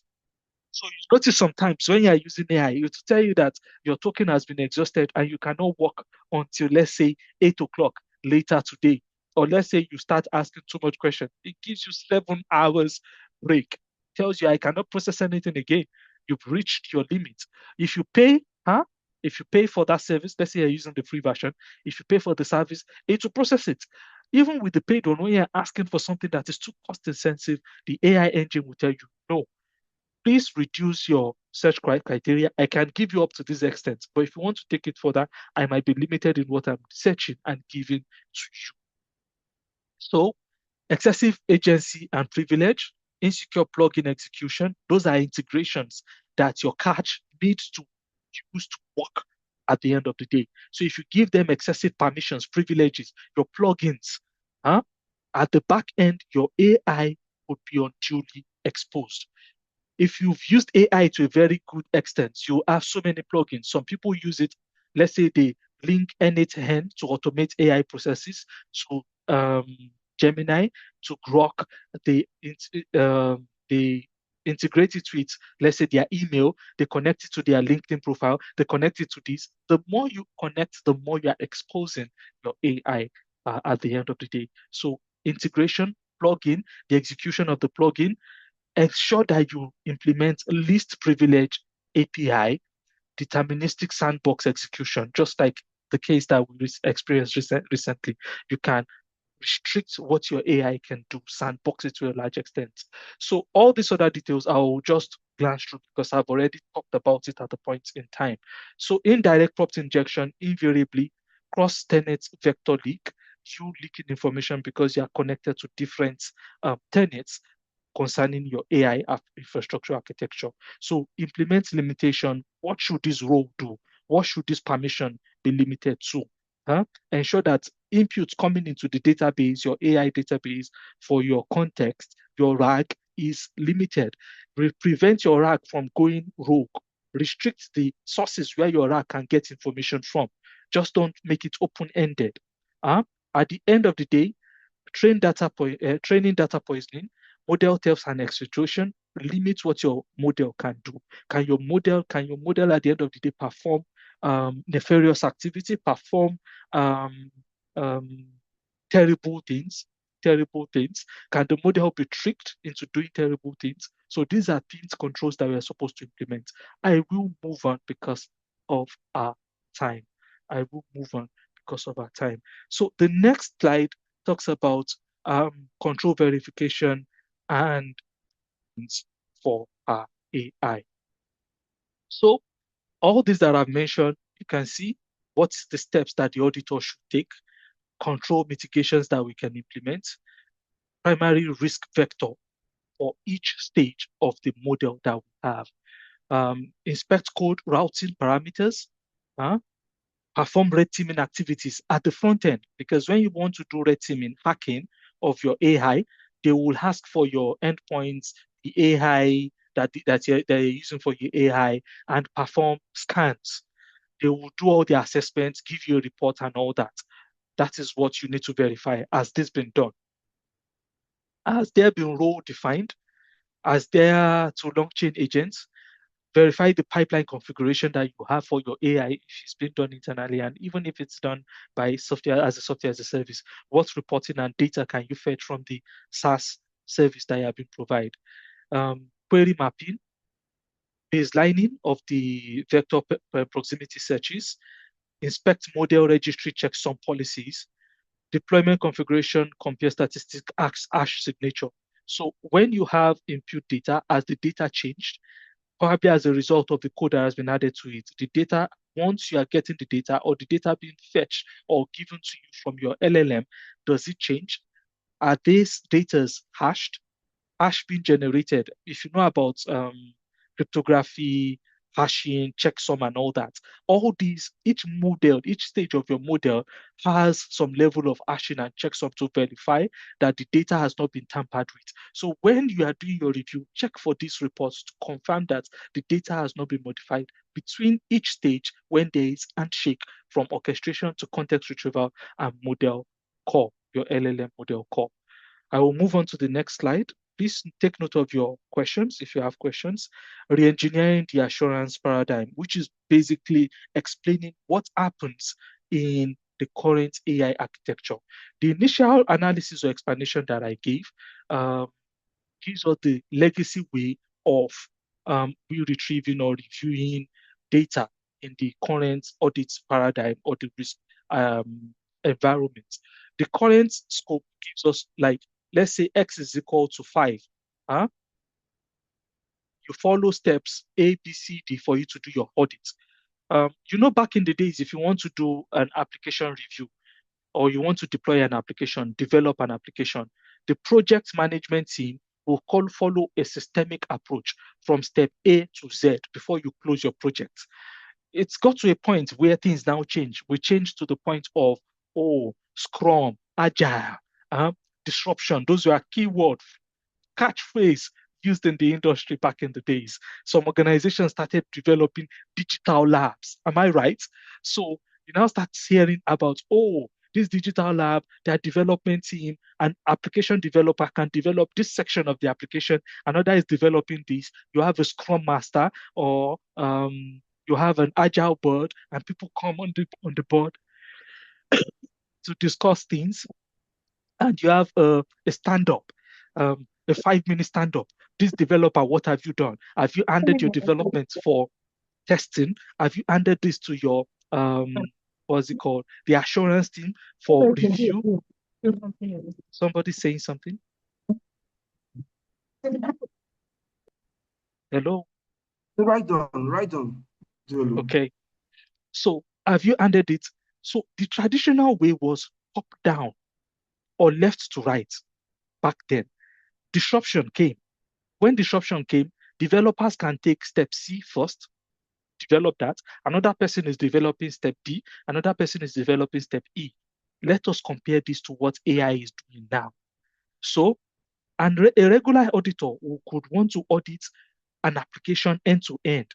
Speaker 1: So you notice sometimes when you are using AI, it will tell you that your token has been exhausted and you cannot work until, let's say, 8 o'clock later today. Or let's say you start asking too much questions. It gives you 7 hours break. Tells you I cannot process anything again. You've reached your limit. If you pay, if you pay for that service, let's say you're using the free version, if you pay for the service, it will process it. Even with the paid one, when you're asking for something that is too cost intensive, the AI engine will tell you, no, please reduce your search criteria. I can give you up to this extent, but if you want to take it further, I might be limited in what I'm searching and giving to you. So excessive agency and privilege, insecure plugin execution, those are integrations that your cache needs to use to work at the end of the day. So if you give them excessive permissions, privileges, your plugins, at the back end, your AI would be unduly exposed. If you've used AI to a very good extent, you have so many plugins. Some people use it, let's say they link N8N to automate AI processes, to Gemini, to Grok, they integrate it with, let's say, their email, they connect it to their LinkedIn profile, they connect it to this. The more you connect, the more you are exposing your AI at the end of the day. So integration, plugin, the execution of the plugin, ensure that you implement least privilege API, deterministic sandbox execution, just like the case that we experienced recently. You can restrict what your AI can do, sandbox it to a large extent. So all these other details, I'll just glance through because I've already talked about it at the point in time. So indirect prompt injection, invariably, cross-tenant vector leak, you leaking information because you are connected to different tenants concerning your AI infrastructure architecture. So implement limitation. What should this role do? What should this permission be limited to? Ensure that inputs coming into the database, your AI database for your context, your RAG is limited. Prevent your RAG from going rogue. Restrict the sources where your RAG can get information from. Just don't make it open-ended. At the end of the day, training data poisoning, model thefts and exfiltration, limit what your model can do. Can your model at the end of the day perform nefarious activity, perform terrible things? Can the model be tricked into doing terrible things? So these are things, controls that we are supposed to implement. I will move on because of our time. So the next slide talks about control verification and for our AI. So all these that I've mentioned, you can see what's the steps that the auditor should take, control mitigations that we can implement, primary risk vector for each stage of the model that we have. Inspect code routing parameters, perform red teaming activities at the front end, because when you want to do red teaming, hacking of your AI, they will ask for your endpoints, the AI that they're using for your AI, and perform scans. They will do all the assessments, give you a report and all that. That is what you need to verify. Has this been done? Has there been role defined? Has there to long chain agents? verify the pipeline configuration that you have for your AI if it's been done internally, and even if it's done by software as a service, what reporting and data can you fetch from the SaaS service that you have been provided? Query mapping, baselining of the vector proximity searches, inspect model registry checksum policies, deployment configuration, compare statistic, hash signature. So when you have input data, as the data changed, probably as a result of the code that has been added to it, the data, once you are getting the data or the data being fetched or given to you from your LLM, does it change? Are these data hashed? Hash being generated? If you know about cryptography, hashing, checksum, and all these, each model, each stage of your model has some level of hashing and checksum to verify that the data has not been tampered with. So when you are doing your review, check for these reports to confirm that the data has not been modified between each stage when there is handshake from orchestration to context retrieval and model call, your LLM model call. I will move on to the next slide. Please take note of your questions if you have questions. Re-engineering the assurance paradigm, which is basically explaining what happens in the current AI architecture. The initial analysis or explanation that I gave gives us the legacy way of retrieving or reviewing data in the current audit paradigm or the risk environment. The current scope gives us, like, let's say X is equal to 5. You follow steps A, B, C, D for you to do your audit. Back in the days, if you want to do an application review or you want to deploy an application, develop an application, the project management team will follow a systemic approach from step A to Z before you close your project. It's got to a point where things now change. We change to the point of, Scrum, Agile, disruption. Those were keywords, catchphrase used in the industry back in the days. Some organizations started developing digital labs. Am I right? So you now start hearing about, this digital lab, their development team, an application developer can develop this section of the application. Another is developing this. You have a Scrum Master or you have an Agile board, and people come on the board to discuss things. And you have a stand-up, a 5-minute stand-up. This developer, what have you done? Have you handed your development for testing? Have you handed this to your what's it called? The assurance team for review? Somebody saying something? Hello?
Speaker 6: Right on.
Speaker 1: Okay. So have you handed it? So the traditional way was up down or left to right back then. Disruption came. When disruption came, developers can take step C first, develop that. Another person is developing step B. Another person is developing step E. Let us compare this to what AI is doing now. So, a regular auditor who could want to audit an application end to end,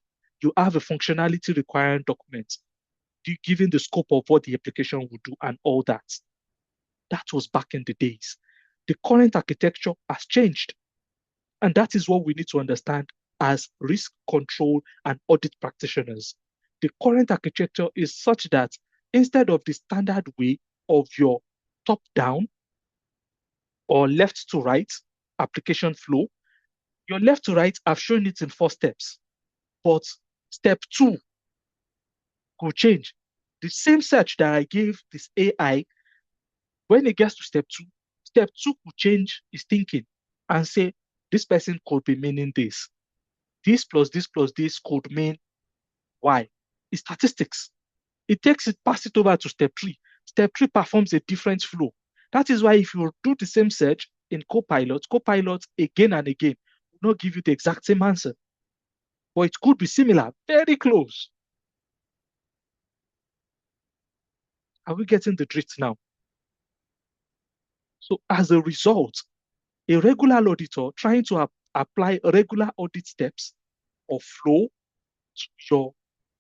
Speaker 1: you have a functionality requiring documents, given the scope of what the application would do and all that. That was back in the days. The current architecture has changed. And that is what we need to understand as risk control and audit practitioners. The current architecture is such that instead of the standard way of your top-down or left-to-right application flow, your left-to-right, I've shown it in 4 steps. But step 2 could change. The same search that I gave this AI, when it gets to step 2 could change its thinking and say, this person could be meaning this. This plus this plus this could mean Y. It's statistics. It takes it, pass it over to step 3. Step 3 performs a different flow. That is why if you do the same search in Copilot again and again will not give you the exact same answer. But it could be similar, very close. Are we getting the drift now? So as a result, a regular auditor trying to apply regular audit steps or flow to your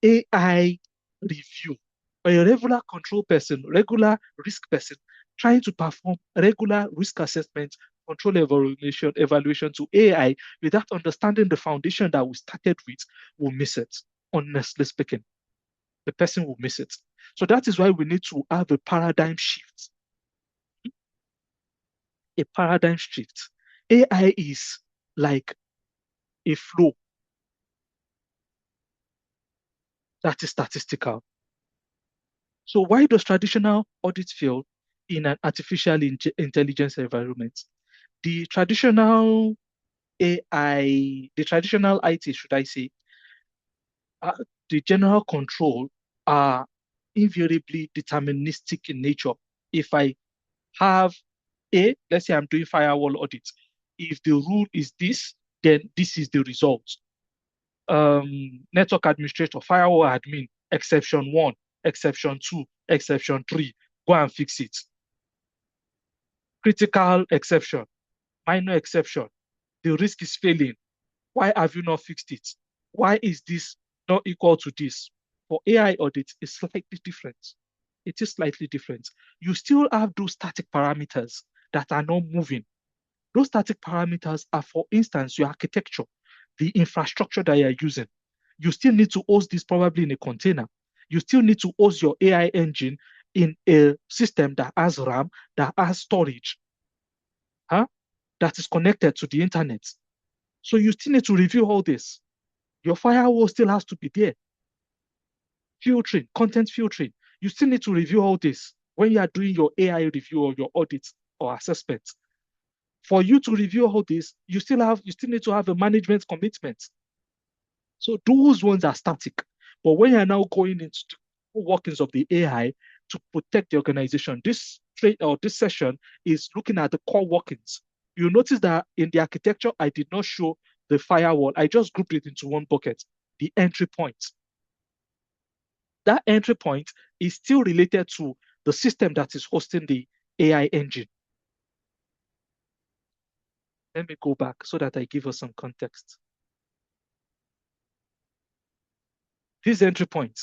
Speaker 1: AI review, or a regular control person, regular risk person trying to perform regular risk assessment control evaluation to AI without understanding the foundation that we started with, will miss it. Honestly speaking, the person will miss it. So that is why we need to have a paradigm shift. A paradigm shift. AI is like a flow that is statistical. So why does traditional audit fail in an artificial intelligence environment? The traditional AI, the traditional IT, should I say, the general control are invariably deterministic in nature. If I have let's say I'm doing firewall audit. If the rule is this, then this is the result. Network administrator, firewall admin, exception 1, exception 2, exception 3, go and fix it. Critical exception, minor exception, the risk is failing. Why have you not fixed it? Why is this not equal to this? For AI audit, it's slightly different. It is slightly different. You still have those static parameters that are not moving. Those static parameters are, for instance, your architecture, the infrastructure that you're using. You still need to host this probably in a container. You still need to host your AI engine in a system that has RAM, that has storage, that is connected to the internet. So you still need to review all this. Your firewall still has to be there. Filtering, content filtering. You still need to review all this when you are doing your AI review or your audit or assessment. For you to review all this, you still need to have a management commitment. So those ones are static. But when you're now going into the workings of the AI to protect the organization, this session is looking at the core workings. You notice that in the architecture, I did not show the firewall. I just grouped it into one bucket, the entry point. That entry point is still related to the system that is hosting the AI engine. Let me go back so that I give us some context. This entry point,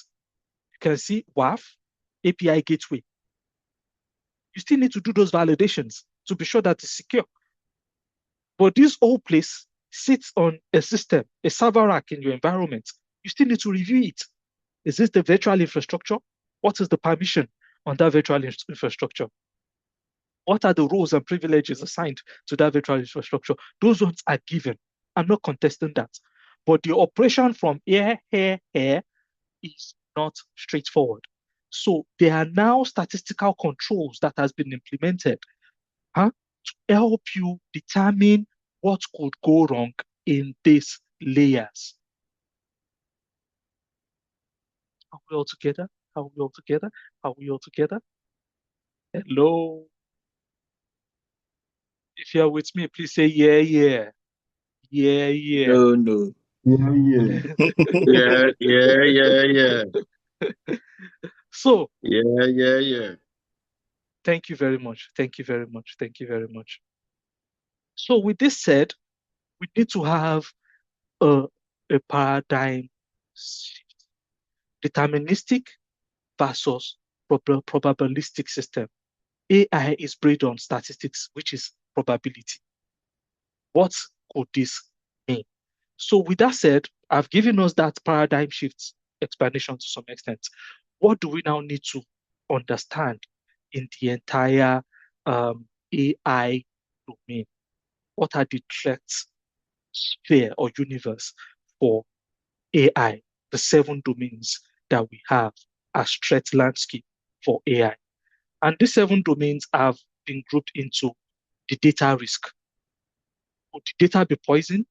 Speaker 1: you can see WAF, API gateway. You still need to do those validations to be sure that it's secure. But this whole place sits on a system, a server rack in your environment. You still need to review it. Is this the virtual infrastructure? What is the permission on that virtual infrastructure? What are the roles and privileges assigned to that virtual infrastructure? Those ones are given. I'm not contesting that. But the operation from here is not straightforward. So there are now statistical controls that has been implemented to help you determine what could go wrong in these layers. Are we all together? Are we all together? Are we all together? Hello? If you're with me, please say yeah, yeah. Yeah, yeah.
Speaker 3: No.
Speaker 6: Yeah.
Speaker 3: Yeah.
Speaker 1: So,
Speaker 3: Yeah.
Speaker 1: thank you very much. Thank you very much. Thank you very much. So with this said, we need to have a paradigm shift. Deterministic versus probabilistic system. AI is based on statistics, which is probability. What could this mean? So with that said, I've given us that paradigm shift explanation to some extent. What do we now need to understand in the entire AI domain? What are the threats sphere or universe for AI, the 7 domains that we have as threat landscape for AI? And these 7 domains have been grouped into the data risk. Would the data be poisoned?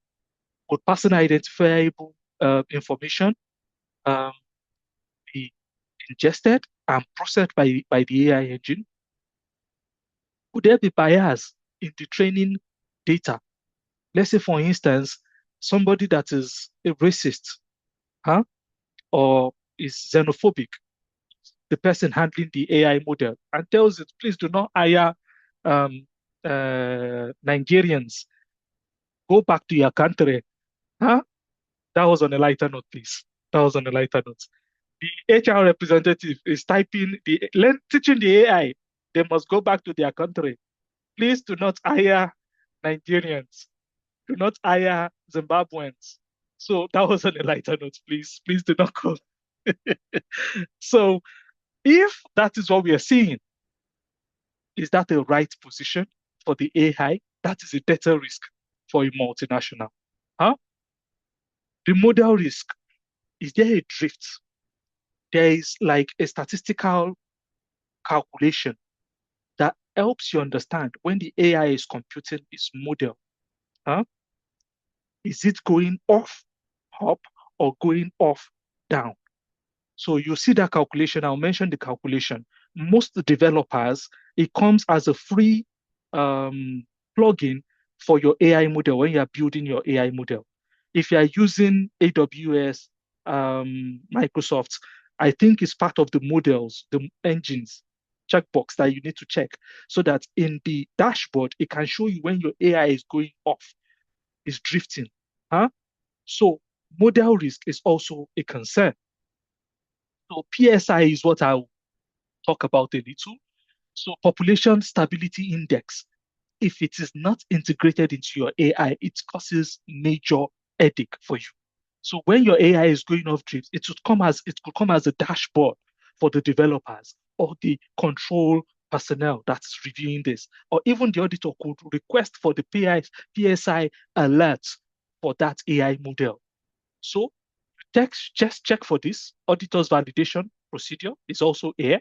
Speaker 1: Would personal identifiable information be ingested and processed by the AI engine? Could there be bias in the training data? Let's say, for instance, somebody that is a racist, or is xenophobic, the person handling the AI model, and tells it, please do not hire Nigerians. Go back to your country. That was on a lighter note, please. That was on a lighter note. The HR representative is teaching the AI, they must go back to their country. Please do not hire Nigerians. Do not hire Zimbabweans. So that was on a lighter note, please. Please do not call. So if that is what we are seeing, is that the right position for the AI? That is a data risk for a multinational. Huh? The model risk, is there a drift? There is like a statistical calculation that helps you understand when the AI is computing its model. Huh? Is it going off, up, or going off, down? So you see that calculation. I'll mention the calculation. Most developers, it comes as a free plugin for your AI model when you are building your AI model. If you are using AWS, Microsoft, I think it's part of the models, the engines checkbox that you need to check so that in the dashboard, it can show you when your AI is going off, is drifting. Huh? So model risk is also a concern. So PSI is what I'll talk about a little. So population stability index, if it is not integrated into your AI, it causes major headache for you. So when your AI is going off drift, it could come as a dashboard for the developers or the control personnel that's reviewing this, or even the auditor could request for the PSI alert for that AI model. So just check for this. Auditor's validation procedure is also here.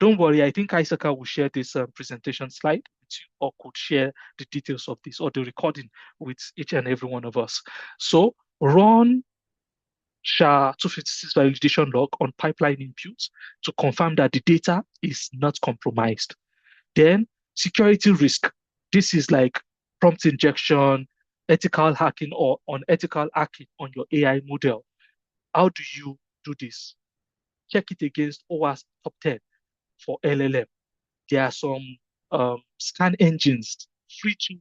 Speaker 1: Don't worry, I think ISACA will share this presentation slide with you or could share the details of this or the recording with each and every one of us. So run SHA-256 validation log on pipeline inputs to confirm that the data is not compromised. Then security risk. This is like prompt injection, ethical hacking or unethical hacking on your AI model. How do you do this? Check it against OWASP top 10 for LLM. There are some scan engines, free tools,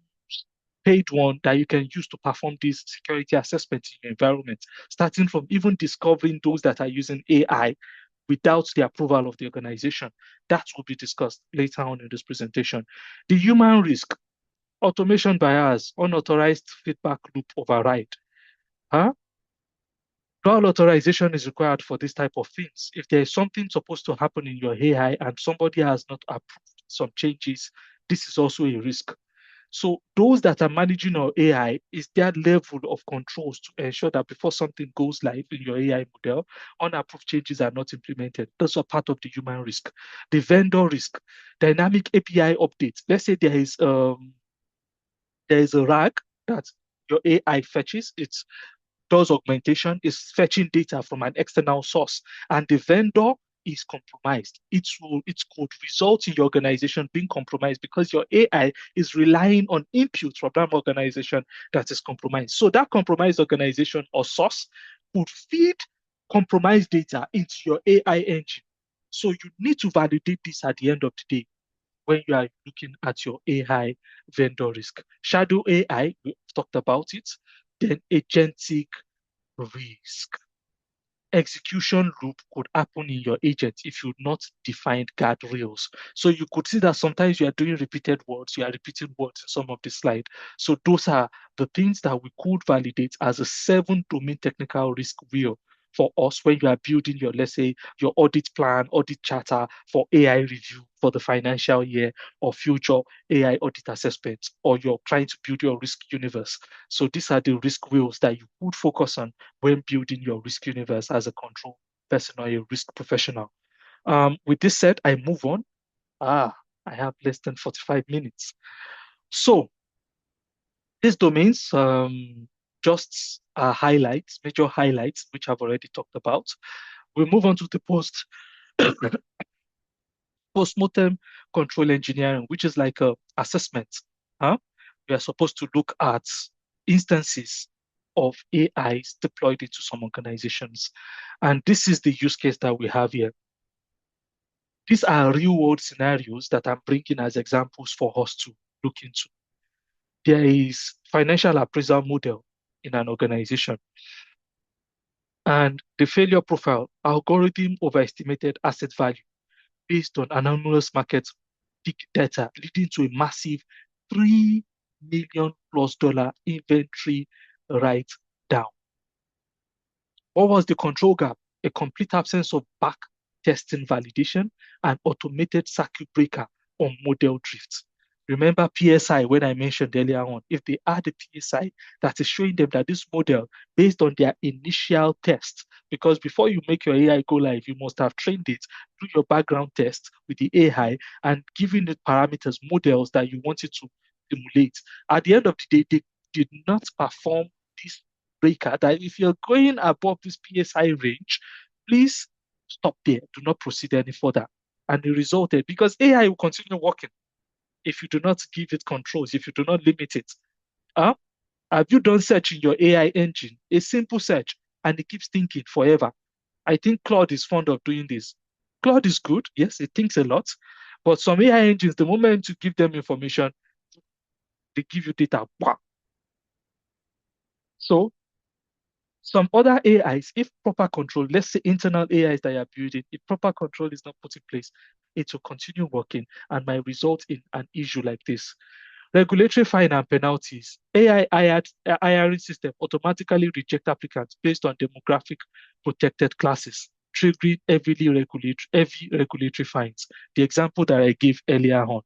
Speaker 1: paid one that you can use to perform these security assessments in your environment, starting from even discovering those that are using AI without the approval of the organization. That will be discussed later on in this presentation. The human risk, automation bias, unauthorized feedback loop override. Huh? Dual authorization is required for this type of things. If there is something supposed to happen in your AI and somebody has not approved some changes, this is also a risk. So those that are managing your AI, is their level of controls to ensure that before something goes live in your AI model, unapproved changes are not implemented. Those are part of the human risk. The vendor risk, dynamic API updates. Let's say there is a RAG that your AI fetches. It's does augmentation, is fetching data from an external source, and the vendor is compromised. It could result in your organization being compromised because your AI is relying on inputs from that organization that is compromised. So that compromised organization or source could feed compromised data into your AI engine. So you need to validate this at the end of the day when you are looking at your AI vendor risk. Shadow AI, we've talked about it. Then agentic risk. Execution loop could happen in your agent if you not defined guardrails. So you could see that sometimes you are doing repeated words, you are repeating words in some of the slide. So those are the things that we could validate as a 7 domain technical risk wheel for us when you are building your, let's say, your audit plan, audit charter for AI review for the financial year or future AI audit assessments, or you're trying to build your risk universe. So these are the risk wheels that you could focus on when building your risk universe as a control person or a risk professional. With this said, I move on. I have less than 45 minutes. So these domains, just highlights, major highlights, which I've already talked about. We move on to the post-mortem control engineering, which is like a assessment. Huh? We are supposed to look at instances of AIs deployed into some organizations. And this is the use case that we have here. These are real-world scenarios that I'm bringing as examples for us to look into. There is financial appraisal model in an organization. And the failure profile, algorithm overestimated asset value based on anomalous market big data, leading to a massive $3 million plus dollar inventory write down. What was the control gap? A complete absence of back testing validation and automated circuit breaker on model drift. Remember PSI when I mentioned earlier on, if they add a PSI that is showing them that this model, based on their initial test, because before you make your AI go live, you must have trained it, do your background test with the AI and giving it parameters, models that you want it to simulate. At the end of the day, they did not perform this breaker, that if you're going above this PSI range, please stop there. Do not proceed any further. And it resulted because AI will continue working if you do not give it controls, if you do not limit it. Have you done search in your AI engine? A simple search, and it keeps thinking forever. I think Claude is fond of doing this. Claude is good, yes, it thinks a lot. But some AI engines, the moment you give them information, they give you data. Wow. So some other AIs, if proper control, let's say internal AIs that you're building, if proper control is not put in place, it will continue working and might result in an issue like this. Regulatory fine and penalties. AI hiring system automatically reject applicants based on demographic protected classes, triggering heavy regulatory fines. The example that I gave earlier on,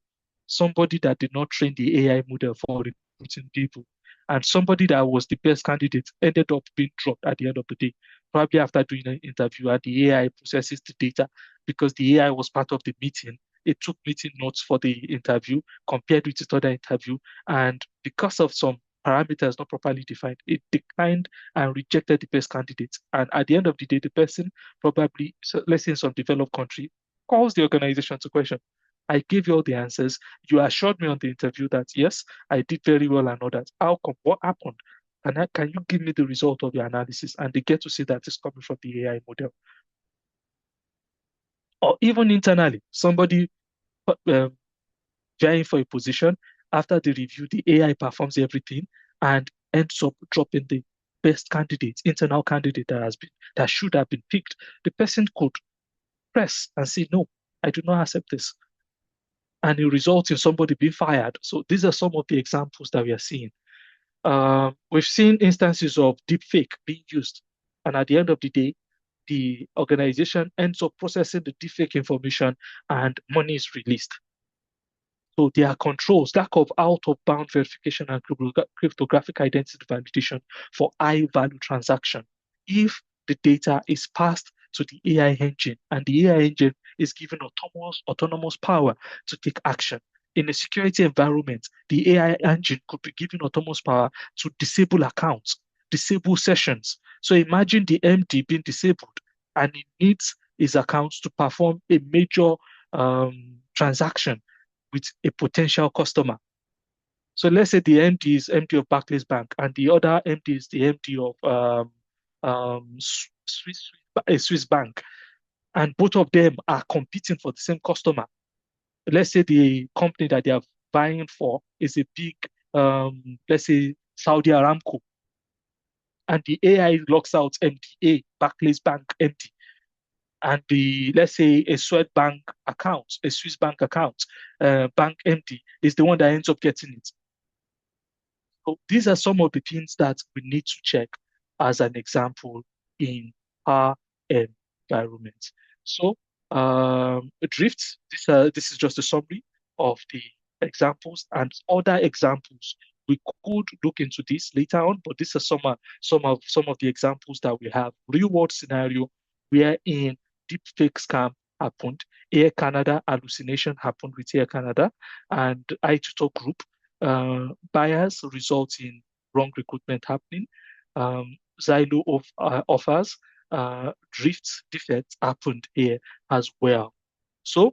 Speaker 1: somebody that did not train the AI model for recruiting people, and somebody that was the best candidate ended up being dropped at the end of the day, probably after doing an interview, and the AI processes the data because the AI was part of the meeting. It took meeting notes for the interview, compared with its other interview, and because of some parameters not properly defined, it declined and rejected the best candidate. And at the end of the day, the person probably, so let's say in some developed country, calls the organization to question. I gave you all the answers. You assured me on the interview that yes, I did very well and all that. How come? What happened? And can you give me the result of your analysis? And they get to see that it's coming from the AI model. Or even internally, somebody vying for a position, after the review, the AI performs everything and ends up dropping the best candidate, internal candidate that should have been picked. The person could press and say, no, I do not accept this. And it results in somebody being fired. So these are some of the examples that we are seeing. We've seen instances of deepfake being used. And at the end of the day, the organization ends up processing the deepfake information and money is released. So there are controls, lack of out-of-bound verification and cryptographic identity validation for high-value transaction. If the data is passed to the AI engine and the AI engine is given autonomous power to take action. In a security environment, the AI engine could be given autonomous power to disable accounts, disable sessions. So imagine the MD being disabled and he needs his accounts to perform a major transaction with a potential customer. So let's say the MD is MD of Barclays Bank and the other MD is the MD of Swiss Bank, and both of them are competing for the same customer. Let's say the company that they are buying for is a big, let's say Saudi Aramco, and the AI locks out MDA, Barclays Bank MD, and let's say a Swiss bank account, bank MD is the one that ends up getting it. So these are some of the things that we need to check as an example in our environment. So drift, this is just a summary of the examples, and other examples we could look into this later on, but these are some of the examples that we have. Real world scenario wherein deepfake scam happened, Air Canada hallucination happened with Air Canada, and iTutor Group bias results in wrong recruitment happening. Xylo offers drift defects happened here as well. So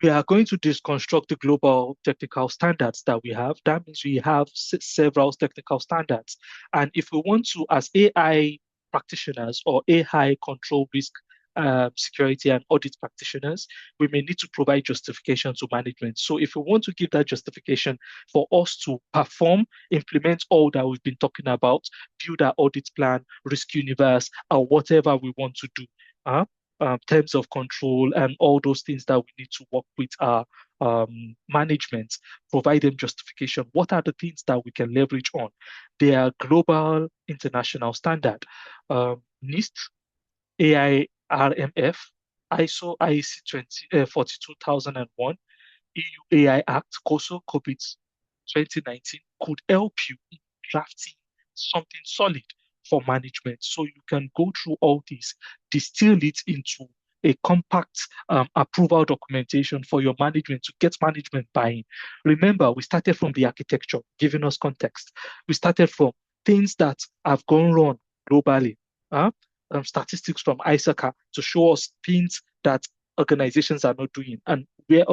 Speaker 1: we are going to deconstruct the global technical standards that we have. That means we have several technical standards. And if we want to, as AI practitioners or AI control risk security and audit practitioners, we may need to provide justification to management. So if we want to give that justification for us to perform, implement all that we've been talking about, build our audit plan, risk universe, or whatever we want to do, terms of control and all those things that we need to work with our management, provide them justification. What are the things that we can leverage on? They are global international standard. NIST, AIRMF, ISO IEC 42001, EU AI Act, COSO, COVID 2019 could help you in drafting something solid for management. So you can go through all this, distill it into a compact approval documentation for your management to get management buy-in. Remember, we started from the architecture, giving us context. We started from things that have gone wrong globally. Statistics from ISACA to show us things that organizations are not doing and where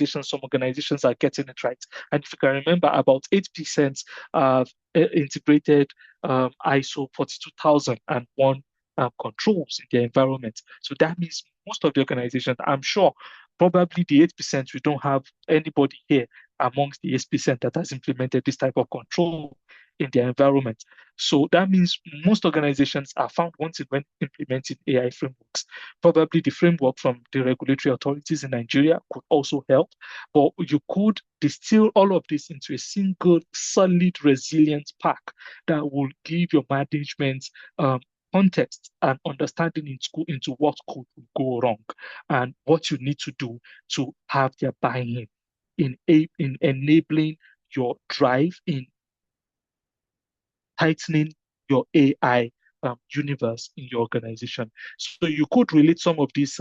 Speaker 1: some organizations are getting it right. And if you can remember, about 8% of integrated ISO 42001 controls in their environment. So that means most of the organizations, I'm sure, probably the 8%, we don't have anybody here amongst the 8% that has implemented this type of control in their environment. So that means most organizations are found wanting when implementing AI frameworks. Probably the framework from the regulatory authorities in Nigeria could also help, but you could distill all of this into a single, solid, resilient pack that will give your management context and understanding into what could go wrong and what you need to do to have their buy-in in enabling your drive in tightening your AI universe in your organization. So you could relate some of these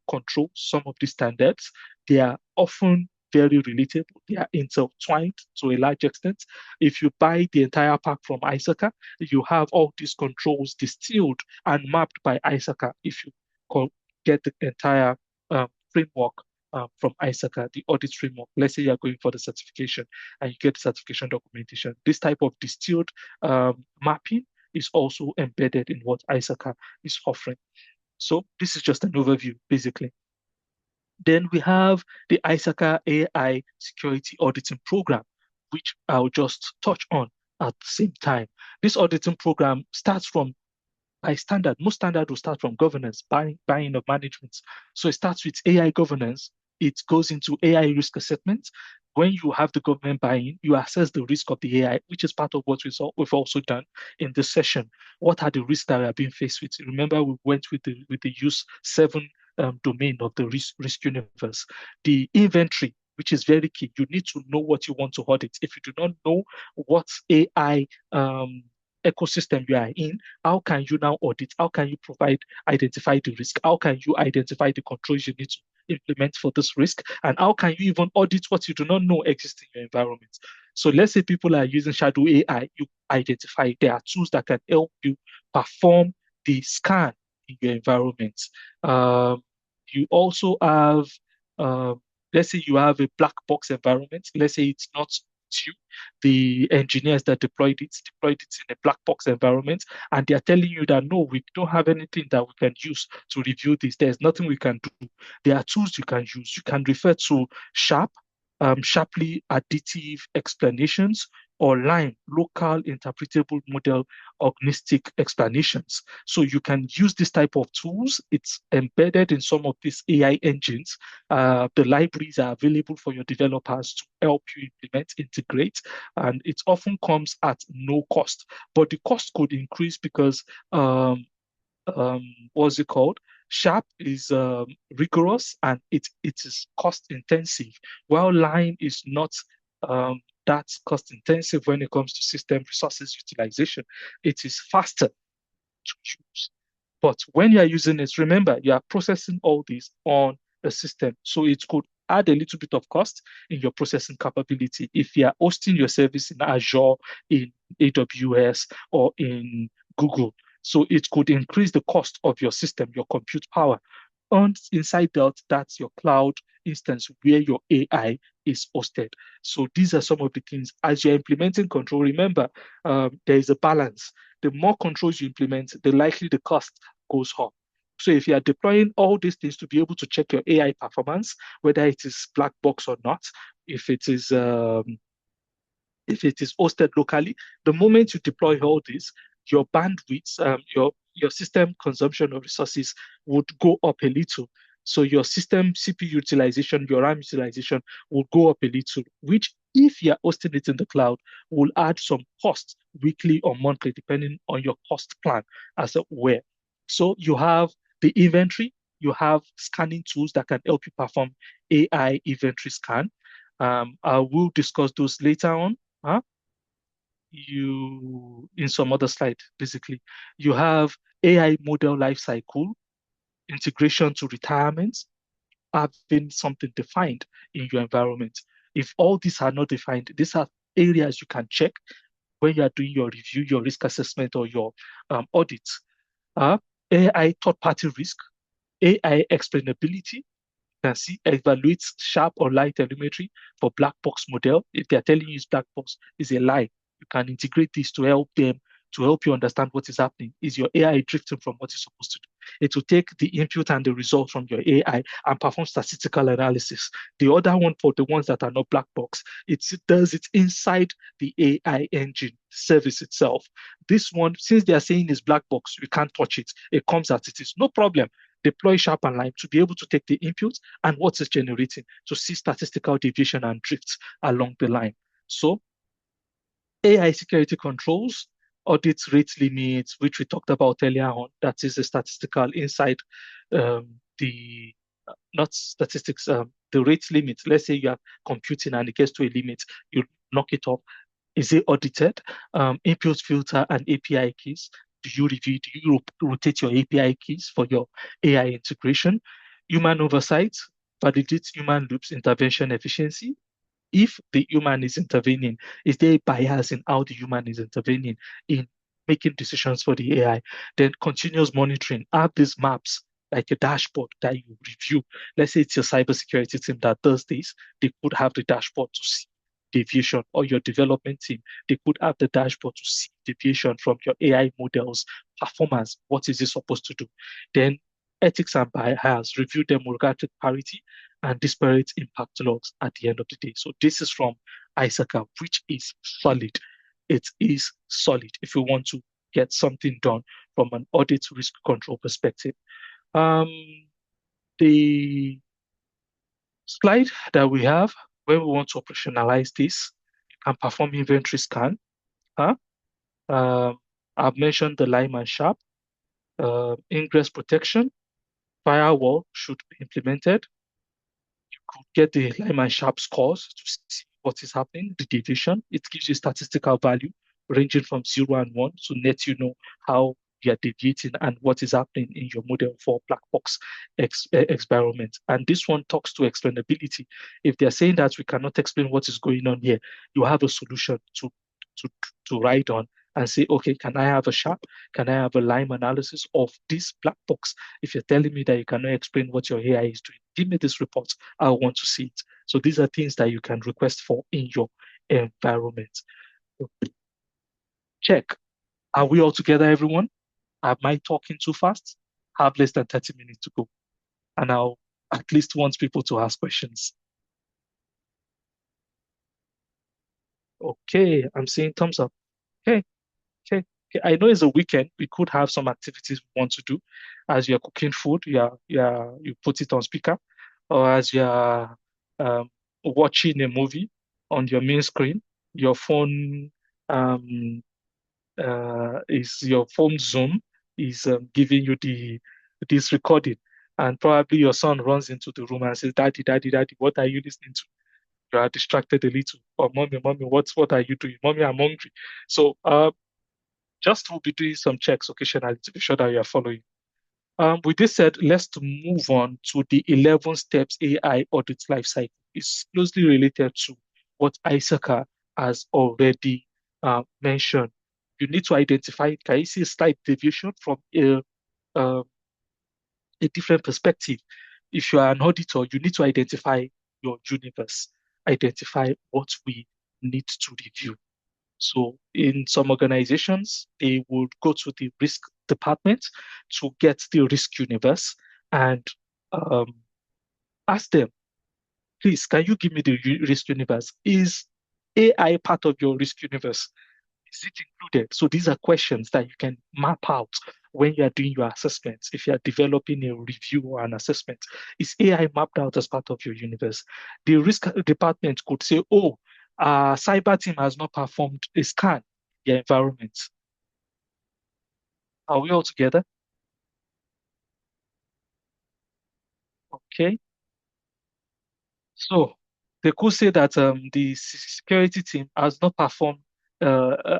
Speaker 1: controls, some of these standards. They are often very relatable. They are intertwined to a large extent. If you buy the entire pack from ISACA, you have all these controls distilled and mapped by ISACA. If you get the entire framework from ISACA, the audit framework, let's say you're going for the certification and you get the certification documentation, this type of distilled mapping is also embedded in what ISACA is offering. So this is just an overview, basically. Then we have the ISACA AI Security Auditing Program, which I'll just touch on at the same time. This auditing program starts from by standard. Most standard will start from governance, buying of management. So it starts with AI governance. It goes into AI risk assessment. When you have the government buy-in, you assess the risk of the AI, which is part of what we've also done in this session. What are the risks that we are being faced with? Remember, we went with the use 7 domain of the risk universe. The inventory, which is very key. You need to know what you want to audit. If you do not know what AI ecosystem you are in, how can you now audit? How can you identify the risk? How can you identify the controls you need to implement for this risk? And how can you even audit what you do not know exists in your environment? So let's say people are using shadow AI, you identify there are tools that can help you perform the scan in your environment. You also have, let's say you have a black box environment. Let's say it's not you, the engineers that deployed it in a black box environment, and they're telling you that no, we don't have anything that we can use to review this. There's nothing we can do. There are tools you can use. You can refer to sharply additive explanations, or LIME, local interpretable model agnostic explanations. So you can use this type of tools. It's embedded in some of these AI engines. The libraries are available for your developers to help you implement, integrate, and it often comes at no cost. But the cost could increase because what's it called? Sharp is rigorous and it is cost intensive, while LIME is not that cost intensive when it comes to system resources utilization. It is faster to use. But when you are using it, remember, you are processing all this on the system. So it could add a little bit of cost in your processing capability. If you are hosting your service in Azure, in AWS, or in Google, so it could increase the cost of your system, your compute power. And inside that's your cloud instance where your AI is hosted. So these are some of the things. As you're implementing control, remember, there is a balance. The more controls you implement, the likely the cost goes up. So if you are deploying all these things to be able to check your AI performance, whether it is black box or not, if it is hosted locally, the moment you deploy all this, your bandwidth, your system consumption of resources would go up a little. So your system CPU utilization, your RAM utilization will go up a little, which if you're hosting it in the cloud, will add some cost weekly or monthly, depending on your cost plan as well. So you have the inventory, you have scanning tools that can help you perform AI inventory scan. I will discuss those later on. You in some other slide, basically. You have AI model lifecycle, integration to retirement, having something defined in your environment. If all these are not defined, these are areas you can check when you are doing your review, your risk assessment, or your audit. AI third-party risk, AI explainability. You can see evaluates sharp or light telemetry for black box model. If they're telling you it's black box, it's a lie. You can integrate this to help them, to help you understand what is happening. Is your AI drifting from what it's supposed to do? It will take the input and the result from your AI and perform statistical analysis. The other one, for the ones that are not black box, it does it inside the AI engine service itself. This one, since they are saying it's black box, we can't touch it. It comes as it is. No problem. Deploy Sharp and Lime to be able to take the input and what it's generating to see statistical deviation and drifts along the line. So AI security controls, audit rate limits, which we talked about earlier on, that is a statistical inside the, not statistics, the rate limit. Let's say you are computing and it gets to a limit, you knock it off. Is it audited? Input filter and API keys. Do you review? Do you rotate your API keys for your AI integration? Human oversight, validates human loops intervention efficiency. If the human is intervening, is there a bias in how the human is intervening in making decisions for the AI? Then continuous monitoring. Have these maps like a dashboard that you review. Let's say it's your cybersecurity team that does this. They could have the dashboard to see deviation, or your development team, they could have the dashboard to see deviation from your AI model's performance. What is it supposed to do? Then ethics and bias, review demographic parity and disparate impact logs at the end of the day. So this is from ISACA, which is solid. It is solid if you want to get something done from an audit risk control perspective. The slide that we have, when we want to operationalize this, you can perform inventory scan. I've mentioned the Lime and Sharp. Ingress protection, firewall should be implemented. You could get the Lime and Sharp scores to see what is happening, the deviation. It gives you statistical value ranging from 0 and 1 to let you know how you are deviating and what is happening in your model for black box experiment. And this one talks to explainability. If they're saying that we cannot explain what is going on here, you have a solution to write on and say, okay, can I have a Sharp? Can I have a Lime analysis of this black box? If you're telling me that you cannot explain what your AI is doing, give me this report. I want to see it. So these are things that you can request for in your environment. Check. Are we all together, everyone? Am I talking too fast? I have less than 30 minutes to go. And I'll at least want people to ask questions. Okay, I'm seeing thumbs up. Okay. I know it's a weekend. We could have some activities we want to do. As you're cooking food, you put it on speaker, or as you're watching a movie on your main screen, your phone is your phone Zoom is giving you this recording, and probably your son runs into the room and says, "Daddy, Daddy, Daddy, what are you listening to?" You are distracted a little. Or mommy, what are you doing? Mommy, I'm hungry. So just we'll be doing some checks occasionally to be sure that you are following. With this said, let's move on to the 11 steps AI audit lifecycle. It's closely related to what ISACA has already mentioned. You need to identify, can you see a slight deviation from a different perspective? If you are an auditor, you need to identify your universe, identify what we need to review. So in some organizations, they would go to the risk department to get the risk universe and ask them, please, can you give me the risk universe? Is AI part of your risk universe? Is it included? So these are questions that you can map out when you are doing your assessments. If you are developing a review or an assessment, is AI mapped out as part of your universe? The risk department could say, oh, cyber team has not performed a scan in their environment. Are we all together? Okay. So they could say that the security team has not performed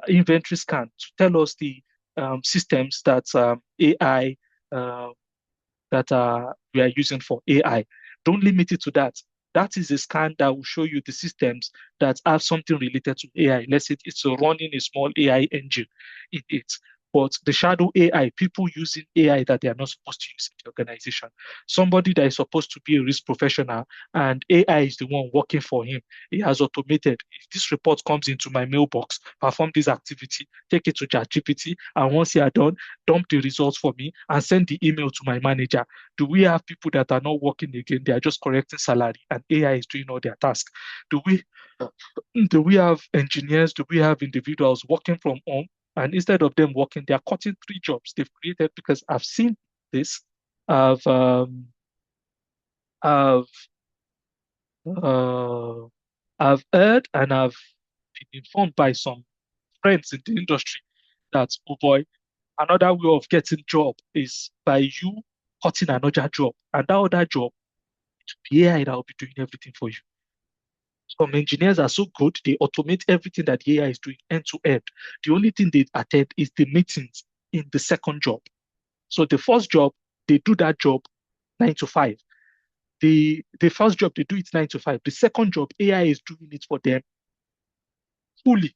Speaker 1: inventory scan to tell us the systems that AI uh, that we are using for AI. Don't limit it to that. That is a scan that will show you the systems that have something related to AI. Let's say it's running a small AI engine in it. But the shadow AI, people using AI that they are not supposed to use in the organization. Somebody that is supposed to be a risk professional and AI is the one working for him. He has automated. If this report comes into my mailbox, perform this activity, take it to ChatGPT, and once you are done, dump the results for me and send the email to my manager. Do we have people that are not working again? They are just correcting salary and AI is doing all their tasks. Do we have engineers? Do we have individuals working from home? And instead of them working, they are cutting three jobs they've created because I've seen this. I've I've uh, I've heard and I've been informed by some friends in the industry that, oh boy, another way of getting job is by you cutting another job. And that other job, the AI that will be doing everything for you. Some engineers are so good, they automate everything that the AI is doing end to end. The only thing they attend is the meetings in the second job. So the first job, they do that job 9 to 5. The first job, they do it 9 to 5. The second job, AI is doing it for them fully,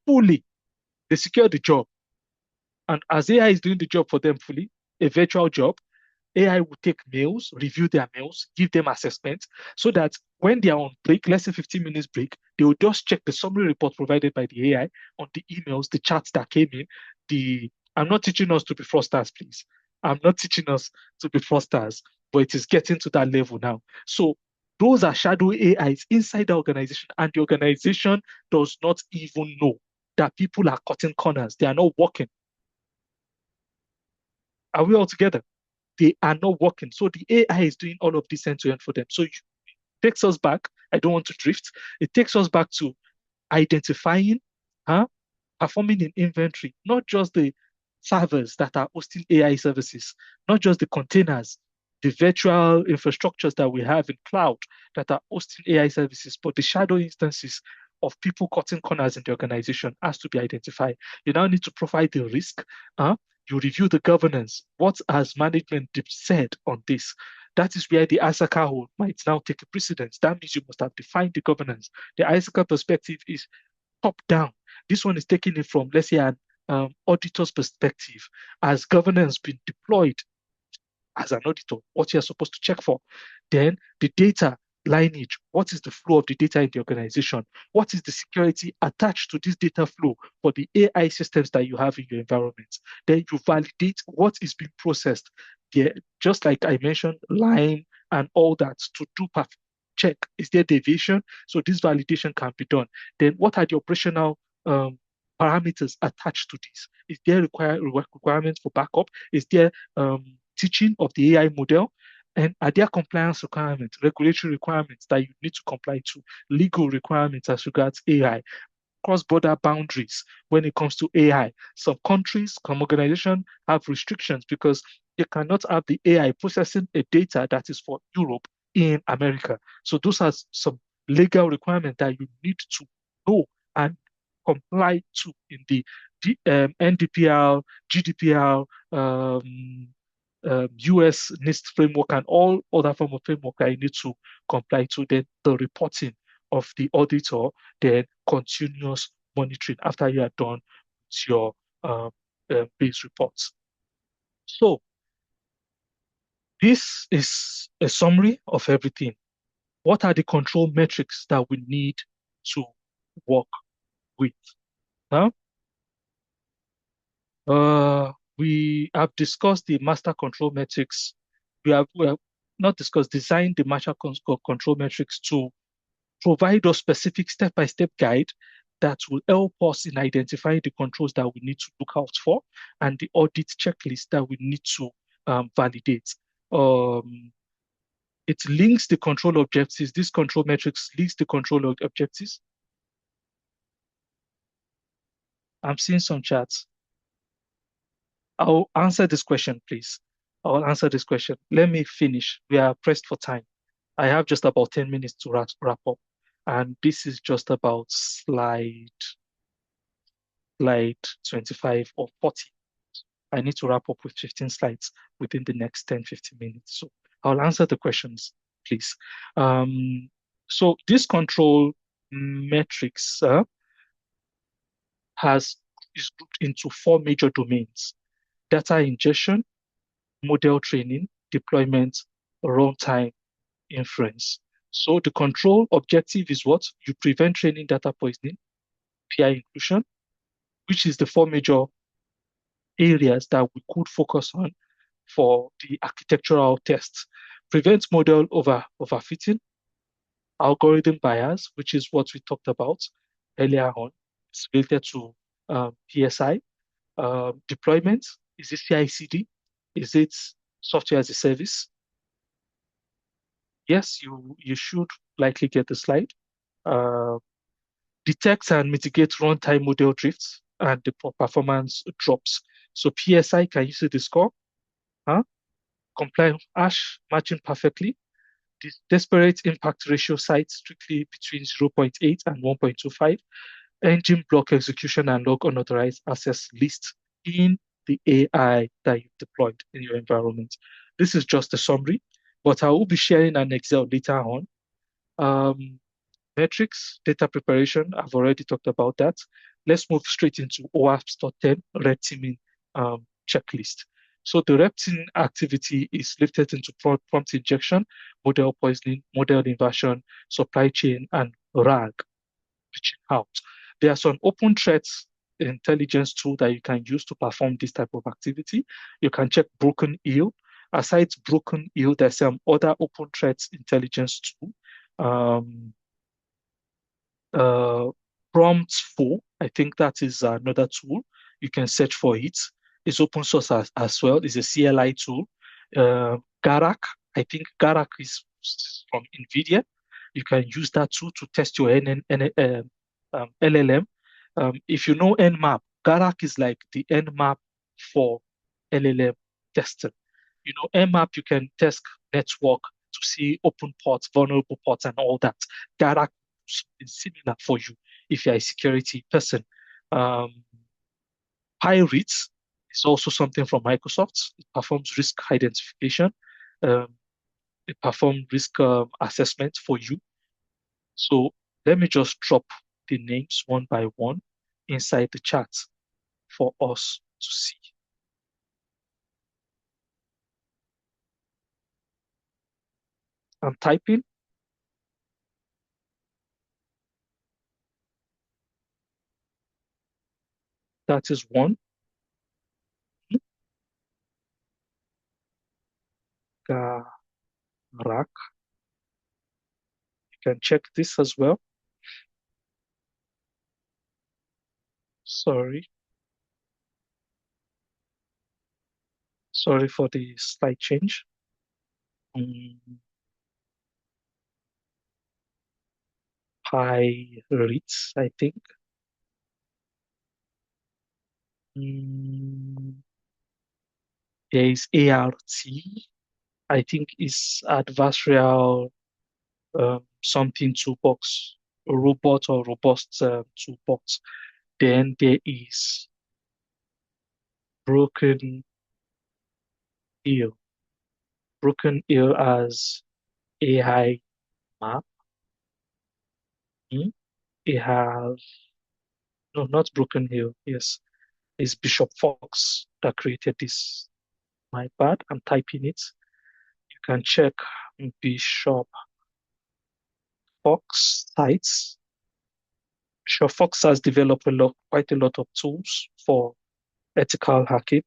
Speaker 1: fully. They secure the job. And as AI is doing the job for them fully, a virtual job, AI will take mails, review their mails, give them assessments, so that when they are on break, let's say 15 minutes break, they will just check the summary report provided by the AI on the emails, the chats that came in. I'm not teaching us to be fraudsters, please. I'm not teaching us to be fraudsters, but it is getting to that level now. So those are shadow AIs inside the organization, and the organization does not even know that people are cutting corners. They are not working. Are we all together? They are not working. So the AI is doing all of this end to end for them. So it takes us back. I don't want to drift. It takes us back to identifying, performing an inventory, not just the servers that are hosting AI services, not just the containers, the virtual infrastructures that we have in cloud that are hosting AI services, but the shadow instances of people cutting corners in the organization has to be identified. You now need to provide the risk. You review the governance. What has management said on this? That is where the ISACA hold might now take a precedence. That means you must have defined the governance. The ISACA perspective is top down. This one is taking it from, let's say, an auditor's perspective. Has governance been deployed as an auditor? What you're supposed to check for. Then the data lineage. What is the flow of the data in the organization? What is the security attached to this data flow for the AI systems that you have in your environment? Then you validate what is being processed. Yeah, just like I mentioned, line and all that to do check. Is there deviation? So this validation can be done. Then what are the operational parameters attached to this? Is there requirements for backup? Is there teaching of the AI model? And are there compliance requirements, regulatory requirements that you need to comply to, legal requirements as regards AI, cross-border boundaries when it comes to AI? Some countries, some organizations have restrictions because they cannot have the AI processing a data that is for Europe in America. So those are some legal requirements that you need to know and comply to in the NDPR, GDPR, US NIST framework, and all other form of framework that you need to comply to. Then the reporting of the auditor, then continuous monitoring after you are done with your base reports. So this is a summary of everything. What are the control metrics that we need to work with? Now, we have discussed the master control metrics. We have not discussed, designed the master control metrics to provide us specific step-by-step guide that will help us in identifying the controls that we need to look out for and the audit checklist that we need to validate. It links the control objectives. This control metrics links the control objectives. I'm seeing some chats. I'll answer this question, please. I'll answer this question. Let me finish. We are pressed for time. I have just about 10 minutes to wrap up. And this is just about slide 25 or 40. I need to wrap up with 15 slides within the next 10, 15 minutes. So I'll answer the questions, please. So this control metrics is grouped into 4 major domains: data ingestion, model training, deployment, runtime, inference. So the control objective is what? You prevent training data poisoning, PI inclusion, which is the 4 major areas that we could focus on for the architectural tests. Prevent model overfitting, algorithm bias, which is what we talked about earlier on. It's related to PSI. Deployment, is it CI/CD? Is it software as a service? Yes, you should likely get the slide. Detect and mitigate runtime model drifts and the performance drops. So PSI, can you see the score? Comply hash matching perfectly. This disparate impact ratio sites strictly between 0.8 and 1.25. Engine block execution and log unauthorized access list in the AI that you've deployed in your environment. This is just a summary, but I will be sharing an Excel later on. Metrics, data preparation, I've already talked about that. Let's move straight into OWASP 10 red teaming checklist. So the red teaming activity is lifted into prompt injection, model poisoning, model inversion, supply chain, and RAG, reaching out. There are some open threats intelligence tool that you can use to perform this type of activity. You can check broken eel. Aside broken eel, there's some other open threats intelligence tool. Prompt4, I think that is another tool. You can search for it. It's open source as well. It's a CLI tool. Garak, I think Garak is from NVIDIA. You can use that tool to test your LLM. If you know Nmap, Garak is like the Nmap for LLM testing. You know, Nmap, you can test network to see open ports, vulnerable ports, and all that. Garak is similar for you if you're a security person. Pyrite is also something from Microsoft. It performs risk identification. It performs risk assessment for you. So let me just drop the names one by one inside the chat for us to see. I'm typing. That is one. Garak. You can check this as well. Sorry for the slight change. Pirates, I think. There is ART. I think is adversarial something toolbox, a robot or robust toolbox. Then there is Broken Eel. Broken Eel as AI map. It has, no, not Broken Hill. Yes, it's Bishop Fox that created this. My bad, I'm typing it. You can check Bishop Fox sites. Bishop Fox has developed quite a lot of tools for ethical hacking.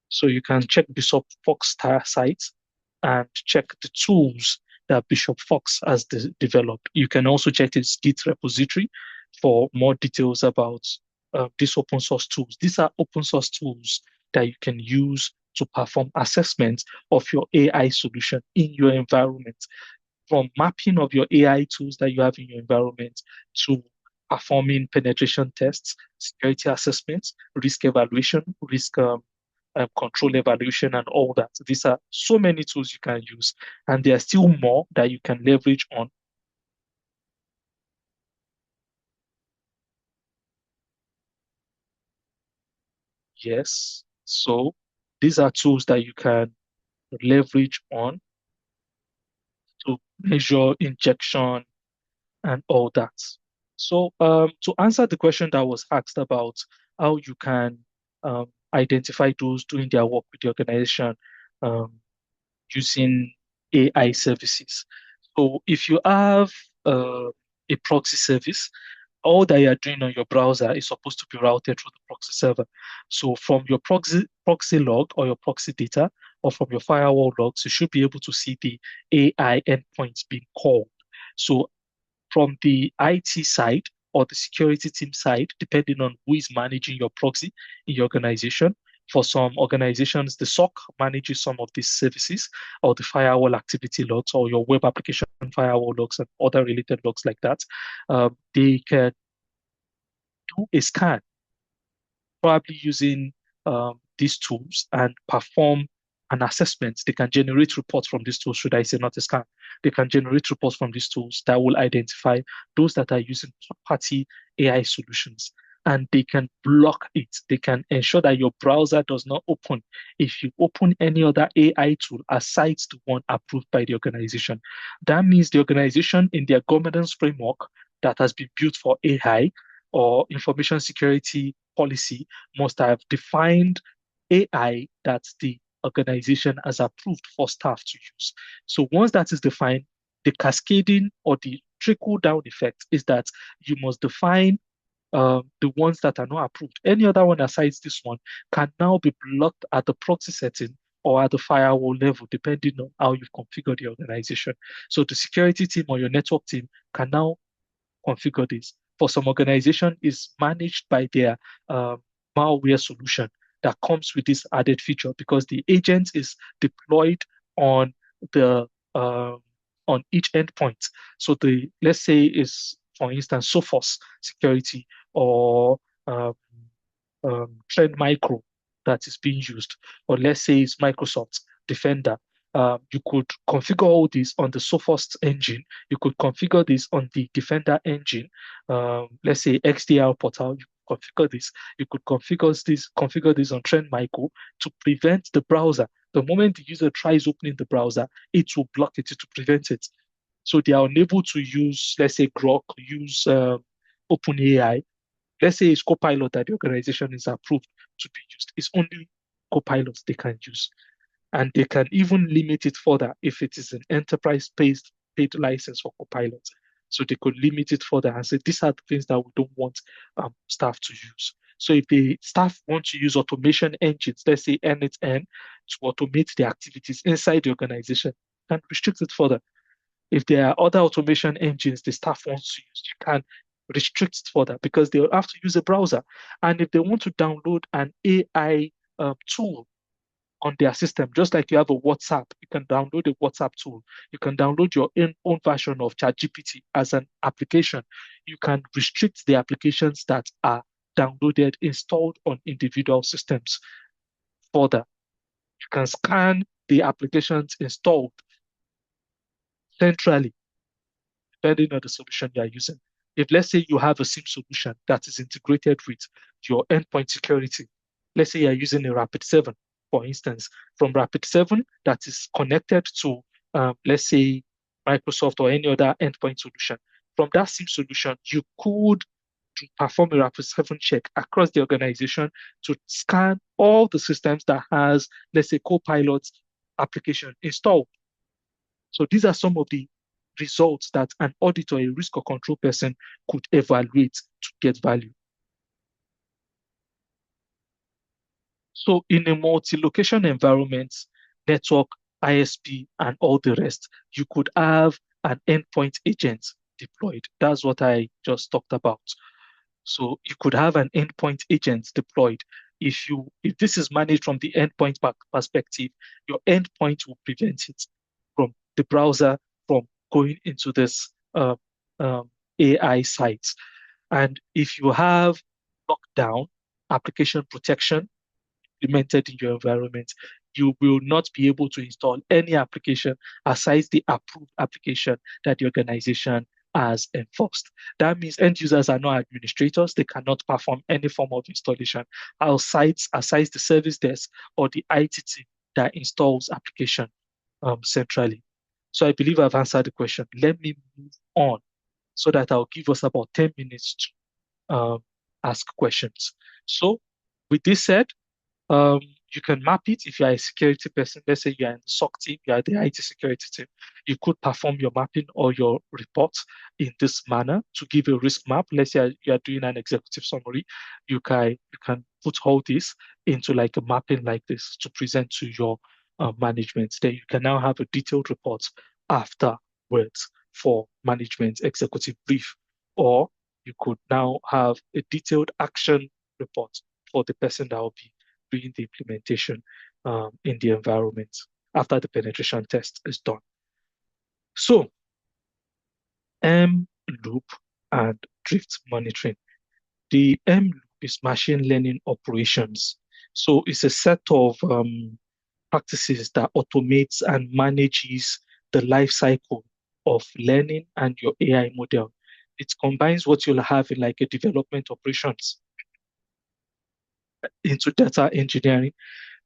Speaker 1: So you can check Bishop Fox sites and check the tools that Bishop Fox has developed. You can also check its Git repository. for more details about these open source tools. These are open source tools that you can use to perform assessments of your AI solution in your environment, from mapping of your AI tools that you have in your environment to performing penetration tests, security assessments, risk evaluation, risk control evaluation, and all that. These are so many tools you can use, and there are still more that you can leverage on. Yes, so these are tools that you can leverage on to measure injection and all that. So to answer the question that was asked about how you can identify those doing their work with the organization um, using AI services. So if you have a proxy service, all that you are doing on your browser is supposed to be routed through the proxy server. So from your proxy log or your proxy data, or from your firewall logs, you should be able to see the AI endpoints being called. So from the IT side or the security team side, depending on who is managing your proxy in your organization. For some organizations, the SOC manages some of these services, or the firewall activity logs, or your web application firewall logs, and other related logs like that. They can do a scan, probably using these tools, and perform an assessment. They can generate reports from these tools, should I say, not a scan. They can generate reports from these tools that will identify those that are using third-party AI solutions. And they can block it. They can ensure that your browser does not open if you open any other AI tool aside the one approved by the organization. That means the organization, in their governance framework that has been built for AI or information security policy, must have defined AI that the organization has approved for staff to use. So once that is defined, the cascading or the trickle down effect is that you must define the ones that are not approved. Any other one aside this one can now be blocked at the proxy setting or at the firewall level, depending on how you've configured the organization. So the security team or your network team can now configure this. For some organization, is managed by their malware solution that comes with this added feature, because the agent is deployed on the on each endpoint. So the, let's say, is, for instance, Sophos security or Trend Micro that is being used, or let's say it's Microsoft Defender. You could configure all this on the Sophos engine. You could configure this on the Defender engine. Let's say XDR portal. You configure this. You could configure this on Trend Micro to prevent the browser. The moment the user tries opening the browser, it will block it to prevent it. So they are unable to use, let's say, Grok, use OpenAI. Let's say it's Copilot that the organization is approved to be used. It's only Copilots they can use. And they can even limit it further if it is an enterprise-based paid license for Copilot. So they could limit it further and say, these are the things that we don't want staff to use. So if the staff want to use automation engines, let's say N8N, to automate the activities inside the organization, can restrict it further. If there are other automation engines the staff wants to use, you can restrict it further, because they'll have to use a browser. And if they want to download an AI tool on their system, just like you have a WhatsApp, you can download a WhatsApp tool. You can download your own version of ChatGPT as an application. You can restrict the applications that are downloaded, installed on individual systems further. You can scan the applications installed centrally, depending on the solution you are using. If, let's say, you have a SIM solution that is integrated with your endpoint security, let's say you're using a Rapid7, for instance, from Rapid7 that is connected to, let's say, Microsoft or any other endpoint solution. From that SIM solution, you could perform a Rapid7 check across the organization to scan all the systems that has, let's say, Copilot application installed. So these are some of the results that an auditor, a risk or control person, could evaluate to get value. So in a multi-location environment, network, ISP, and all the rest, you could have an endpoint agent deployed. That's what I just talked about. So you could have an endpoint agent deployed. If this is managed from the endpoint perspective, your endpoint will prevent it from the browser from going into this AI sites. And if you have lockdown application protection implemented in your environment, you will not be able to install any application aside the approved application that the organization has enforced. That means end users are not administrators. They cannot perform any form of installation aside the service desk or the IT team that installs application centrally. So I believe I've answered the question. Let me move on so that I'll give us about 10 minutes to ask questions. So with this said, you can map it if you are a security person. Let's say you are in the SOC team, you are the IT security team. You could perform your mapping or your reports in this manner to give a risk map. Let's say you are doing an executive summary. You can put all this into like a mapping like this to present to your management. Then you can now have a detailed report afterwards for management executive brief, or you could now have a detailed action report for the person that will be doing the implementation in the environment after the penetration test is done. So, M loop and drift monitoring. The M loop is machine learning operations. So it's a set of practices that automates and manages the life cycle of learning and your AI model. It combines what you'll have in like a development operations into data engineering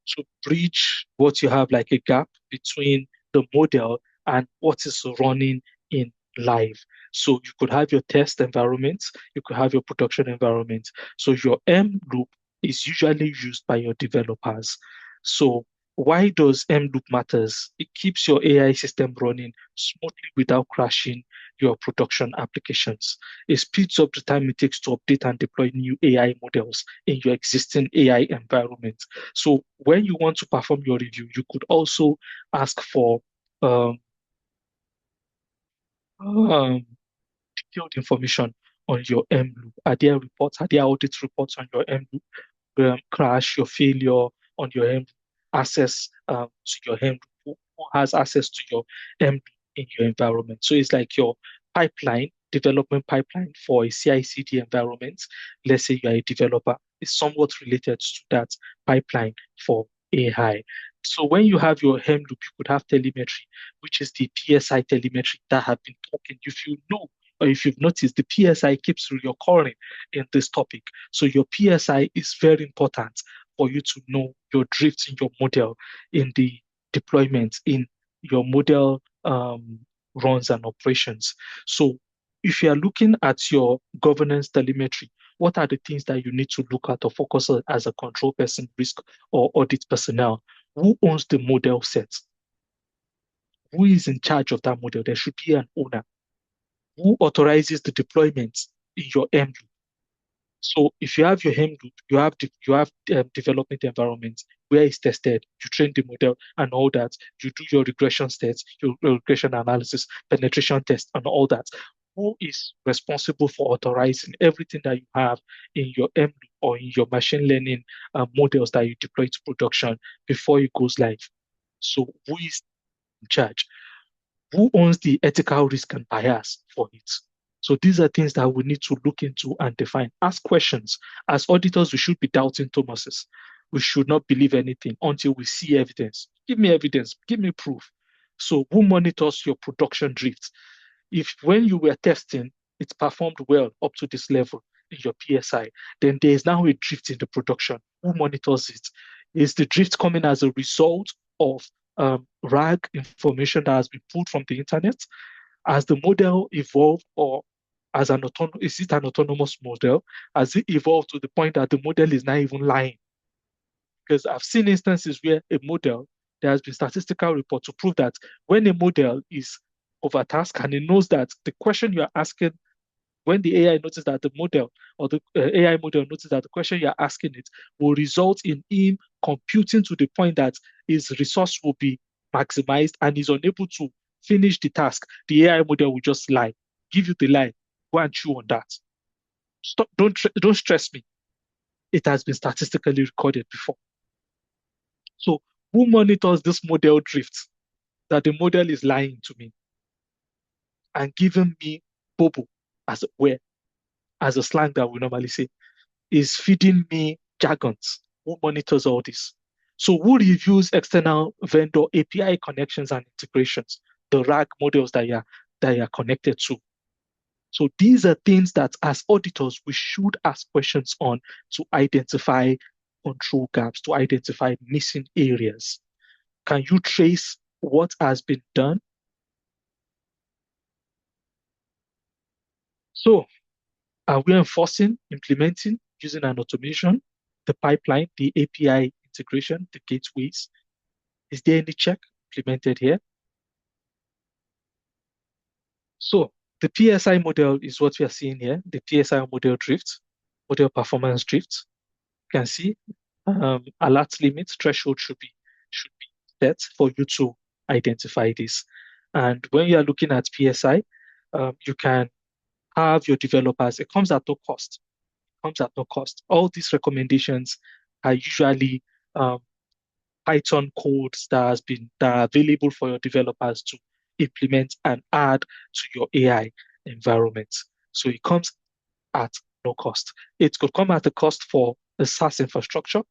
Speaker 1: to bridge what you have like a gap between the model and what is running in live. So you could have your test environment, you could have your production environment. So your M loop is usually used by your developers. So why does M loop matters? It keeps your AI system running smoothly without crashing your production applications. It speeds up the time it takes to update and deploy new AI models in your existing AI environment. So when you want to perform your review, you could also ask for detailed information on your M loop. Are there reports? Are there audit reports on your M loop? Crash, your failure on your M loop, access to your M loop, who has access to your M loop in your environment. So it's like your pipeline, development pipeline for a CI/CD environment. Let's say you are a developer, it's somewhat related to that pipeline for AI. So when you have your M loop, you could have telemetry, which is the PSI telemetry that have been talking. If you know, or if you've noticed, the PSI keeps reoccurring in this topic. So your PSI is very important for you to know your drifts in your model, in the deployment, in your model runs and operations. So if you are looking at your governance telemetry, what are the things that you need to look at or focus on as a control person, risk, or audit personnel? Who owns the model set? Who is in charge of that model? There should be an owner. Who authorizes the deployment in your M loop? So if you have your M loop, you have development environment where it's tested, you train the model and all that. You do your regression tests, your regression analysis, penetration test, and all that. Who is responsible for authorizing everything that you have in your M loop or in your machine learning models that you deploy to production before it goes live? So who is in charge? Who owns the ethical risk and bias for it? So these are things that we need to look into and define. Ask questions. As auditors, we should be doubting Thomases. We should not believe anything until we see evidence. Give me evidence. Give me proof. So who monitors your production drift? If when you were testing, it's performed well up to this level in your PSI, then there is now a drift in the production. Who monitors it? Is the drift coming as a result of RAG information that has been pulled from the internet? Has the model evolved, or is it an autonomous model? Has it evolved to the point that the model is not even lying? Because I've seen instances where a model, there has been statistical report to prove that when a model is overtasked and it knows that the question you are asking, when the AI notices that the model or the AI model notices that the question you're asking it will result in him computing to the point that his resource will be maximized and is unable to finish the task, the AI model will just lie. give you the line. Go and chew on that. Stop. Don't stress me. It has been statistically recorded before. So who monitors this model drift? That the model is lying to me and giving me bobo as a slang that we normally say, is feeding me jargons. Who monitors all this? So who reviews external vendor API connections and integrations, the RAG models that you are connected to? So these are things that as auditors, we should ask questions on to identify control gaps, to identify missing areas. Can you trace what has been done? So are we enforcing, implementing, using an automation, the pipeline, the API integration, the gateways? Is there any check implemented here? So the PSI model is what we are seeing here, the PSI model drift, model performance drift. You can see alert limit threshold should be set for you to identify this. And when you are looking at PSI, you can have your developers, it comes at no cost. Comes at no cost. All these recommendations are usually Python codes that are available for your developers to implement and add to your AI environment. So it comes at no cost. It could come at a cost for the SaaS infrastructure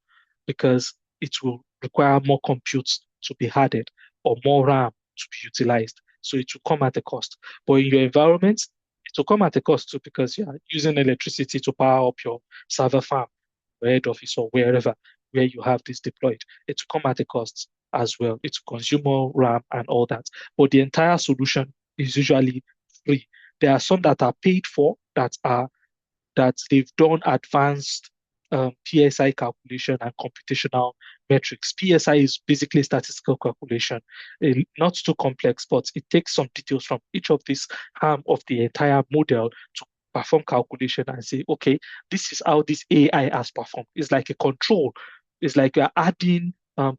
Speaker 1: because it will require more compute to be added or more RAM to be utilized. So it will come at a cost. But in your environment, it will come at a cost too because you are using electricity to power up your server farm, your head office, or wherever where you have this deployed. It will come at a cost as well. It will consume more RAM and all that. But the entire solution is usually free. There are some that are paid for that they've done advanced PSI calculation and computational metrics. PSI is basically statistical calculation, not too complex, but it takes some details from each of these arm of the entire model to perform calculation and say, okay, this is how this AI has performed. It's like a control. It's like you're adding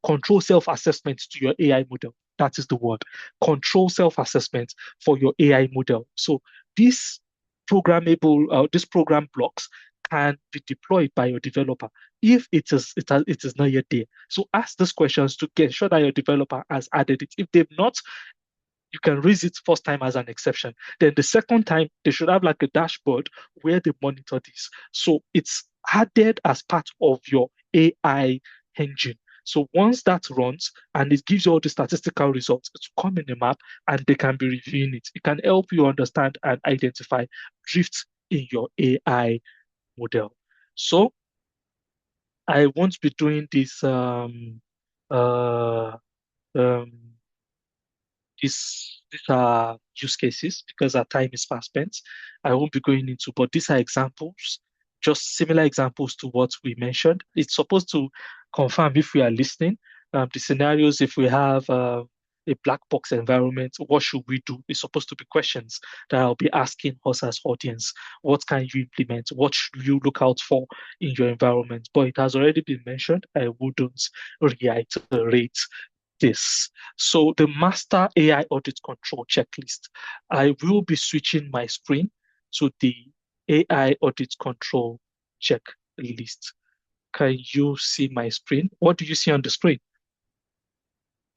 Speaker 1: control self-assessment to your AI model. That is the word. Control self-assessment for your AI model. So this these program blocks can be deployed by your developer if it is not yet there. So ask these questions to get sure that your developer has added it. If they've not, you can raise it first time as an exception. Then the second time, they should have like a dashboard where they monitor this. So it's added as part of your AI engine. So once that runs and it gives you all the statistical results, it will come in the map and they can be reviewing it. It can help you understand and identify drifts in your AI model. So I won't be doing this uh, um, these are use cases because our time is fast spent. I won't be going into, but these are examples, just similar examples to what we mentioned. It's supposed to confirm if we are listening. The scenarios, if we have a black box environment, what should we do? It's supposed to be questions that I'll be asking us as audience. What can you implement? What should you look out for in your environment? But it has already been mentioned. I wouldn't reiterate this. So the master AI audit control checklist, I will be switching my screen to the AI audit control checklist. Can you see my screen? What do you see on the screen?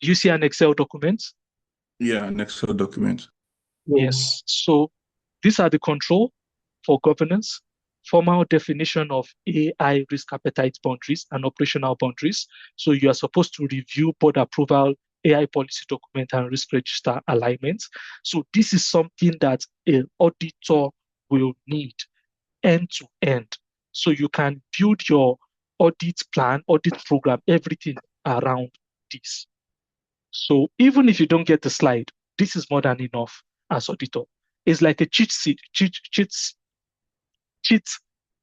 Speaker 1: Do you see an Excel document?
Speaker 8: Yeah, an Excel document.
Speaker 1: Yes. So these are the control for governance, formal definition of AI risk appetite boundaries and operational boundaries. So you are supposed to review board approval, AI policy document, and risk register alignment. So this is something that an auditor will need end to end. So you can build your audit plan, audit program, everything around this. So even if you don't get the slide, this is more than enough as auditor. It's like a cheat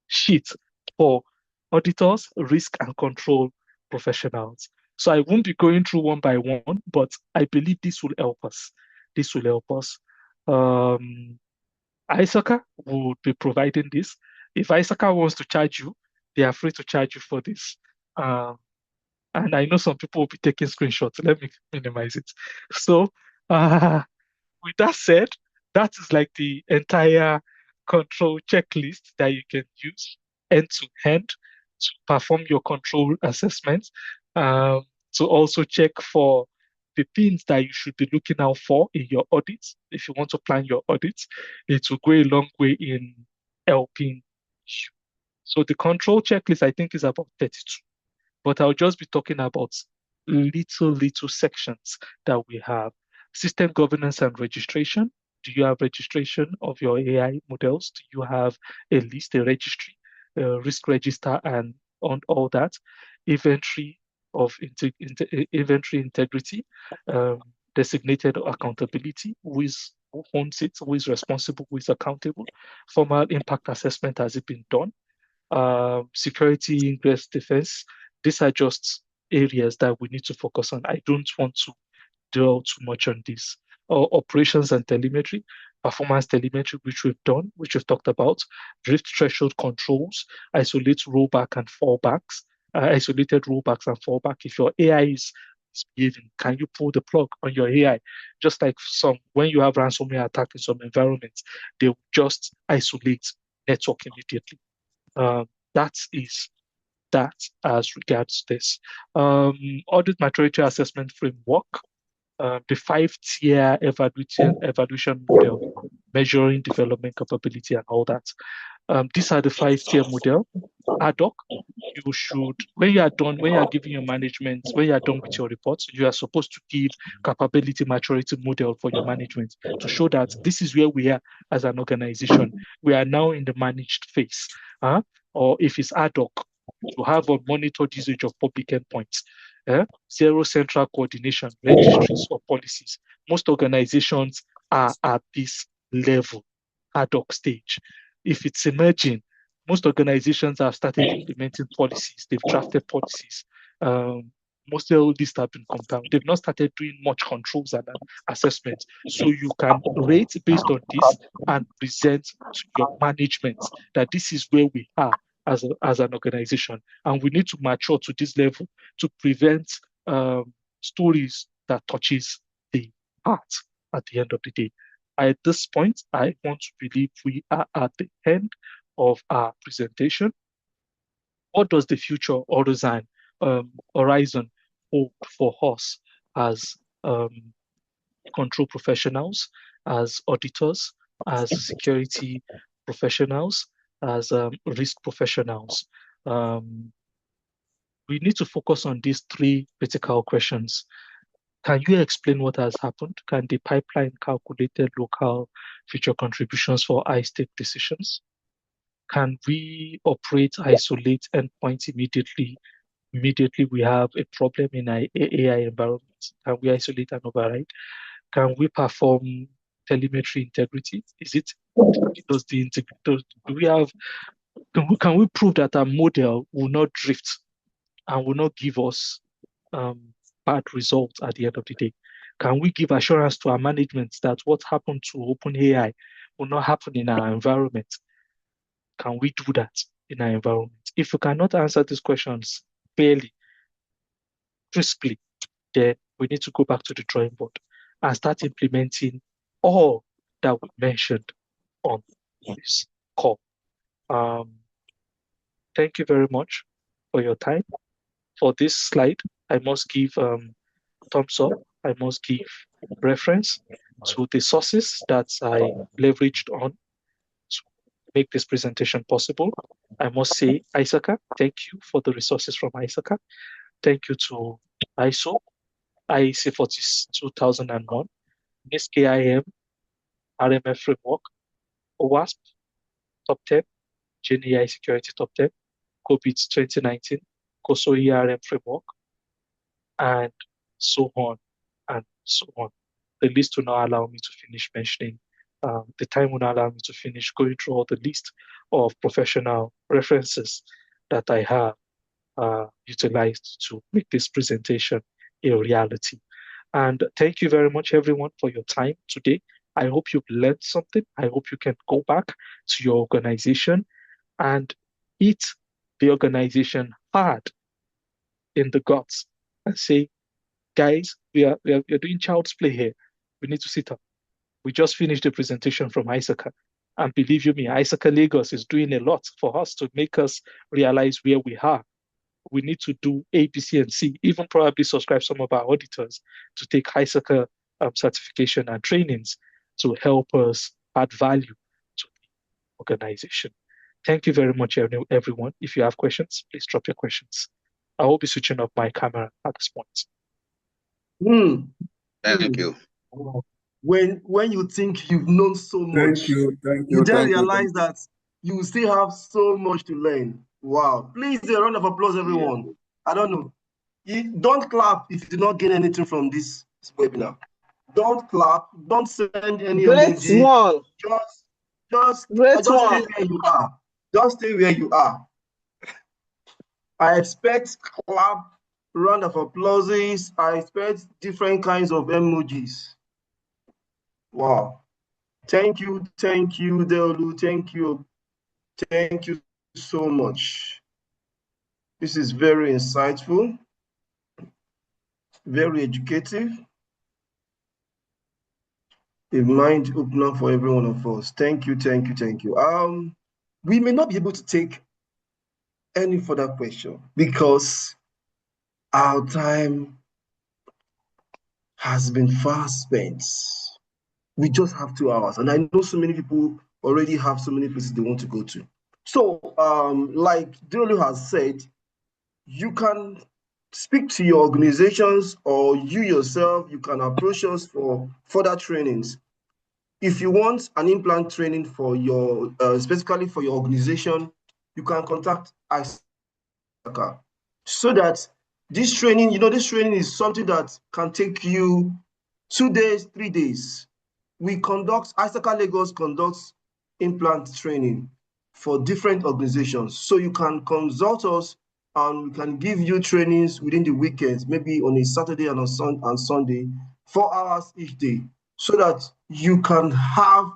Speaker 1: sheet for auditors, risk and control professionals. So I won't be going through one by one, but I believe this will help us. This will help us. ISACA would be providing this. If ISACA wants to charge you, they are free to charge you for this. And I know some people will be taking screenshots. Let me minimize it. So, with that said, That is like the entire control checklist that you can use end to end to perform your control assessment. Um, to also check for the things that you should be looking out for in your audits. If you want to plan your audits, it will go a long way in helping you. So the control checklist, I think, is about 32, but I'll just be talking about little sections that we have. System governance and registration. Do you have registration of your AI models? Do you have a list, a registry, a risk register, and on all that? Inventory of inventory integrity, designated accountability, who owns it, who is responsible, who is accountable. Formal impact assessment, has it been done? Security, ingress, defense. These are just areas that we need to focus on. I don't want to dwell too much on this. Operations and telemetry, performance telemetry, which we've done, which we've talked about, drift threshold controls, isolate rollback and fallbacks, isolated rollbacks and fallback. If your AI is misbehaving, can you pull the plug on your AI? Just like when you have ransomware attack in some environments, they will just isolate network immediately. That is that as regards this. Audit maturity assessment framework, the 5-tier evaluation model, measuring development capability and all that. These are the 5-tier model. Ad hoc, you should, when you are done, when you are giving your management, when you are done with your reports, you are supposed to give capability maturity model for your management to show that this is where we are as an organization. We are now in the managed phase. Or if it's ad hoc, to have unmonitored usage of public endpoints. Zero central coordination, registries, or policies. Most organizations are at this level, ad hoc stage. If it's emerging, most organizations have started implementing policies. They've drafted policies. Most of these have been compiled. They've not started doing much controls and assessments. So you can rate based on this and present to your management that this is where we are as an organization. And we need to mature to this level to prevent stories that touches the heart at the end of the day. At this point, I want to believe we are at the end of our presentation. What does the future horizon hold for us as control professionals, as auditors, as security professionals, as risk professionals? We need to focus on these 3 critical questions. Can you explain what has happened? Can the pipeline calculated local future contributions for high-stake decisions? Can we operate, isolate endpoints immediately? Immediately we have a problem in an AI environment. Can we isolate and override? Can we perform telemetry integrity? Can we prove that our model will not drift and will not give us bad results at the end of the day? Can we give assurance to our management that what happened to OpenAI will not happen in our environment? Can we do that in our environment? If we cannot answer these questions clearly, crisply, then we need to go back to the drawing board and start implementing all that we mentioned on this call. Thank you very much for your time. For this slide, I must give thumbs up. I must give reference to the sources that I leveraged on to make this presentation possible. I must say, ISACA, thank you for the resources from ISACA. Thank you to ISO, IEC 2001, NIST-KIM, RMF Framework, OWASP, Top 10, GenAI Security Top 10, COVID 2019, COSO ERM Framework, and so on and so on. The list will not allow me to finish mentioning. The time will not allow me to finish going through all the list of professional references that I have utilized to make this presentation a reality. And thank you very much, everyone, for your time today. I hope you've learned something. I hope you can go back to your organization and hit the organization hard in the guts and say, guys, we are doing child's play here. We need to sit up. We just finished a presentation from ISACA. And believe you me, ISACA Lagos is doing a lot for us to make us realize where we are. We need to do A, B, C, and C, even probably subscribe some of our auditors to take ISACA certification and trainings to help us add value to the organization. Thank you very much, everyone. If you have questions, please drop your questions. I will be switching off my camera at this point.
Speaker 5: Thank you.
Speaker 6: When you think you've known so much, you then realize that you still have so much to learn. Wow. Please, a round of applause, everyone. Yeah. I don't know. Don't clap if you did not gain anything from this webinar. Don't clap. Don't send any emoji.
Speaker 3: One.
Speaker 6: Just stay where you are. Just stay where you are. I expect clap, round of applauses. I expect different kinds of emojis. Wow. Thank you, Deolu. Thank you so much. This is very insightful, very educative, a mind opener for every one of us. Thank you. We may not be able to take any further question because our time has been fast spent. We just have 2 hours, and I know so many people already have so many places they want to go to. So, like Deolu has said, you can speak to your organizations, or you yourself, you can approach us for further trainings. If you want an implant training for your, specifically for your organization, you can contact ISACA. So that this training, this training is something that can take you 2 days, 3 days. ISACA Lagos conducts implant training for different organizations. So you can consult us and we can give you trainings within the weekends, maybe on a Saturday and on Sunday, 4 hours each day, so that you can have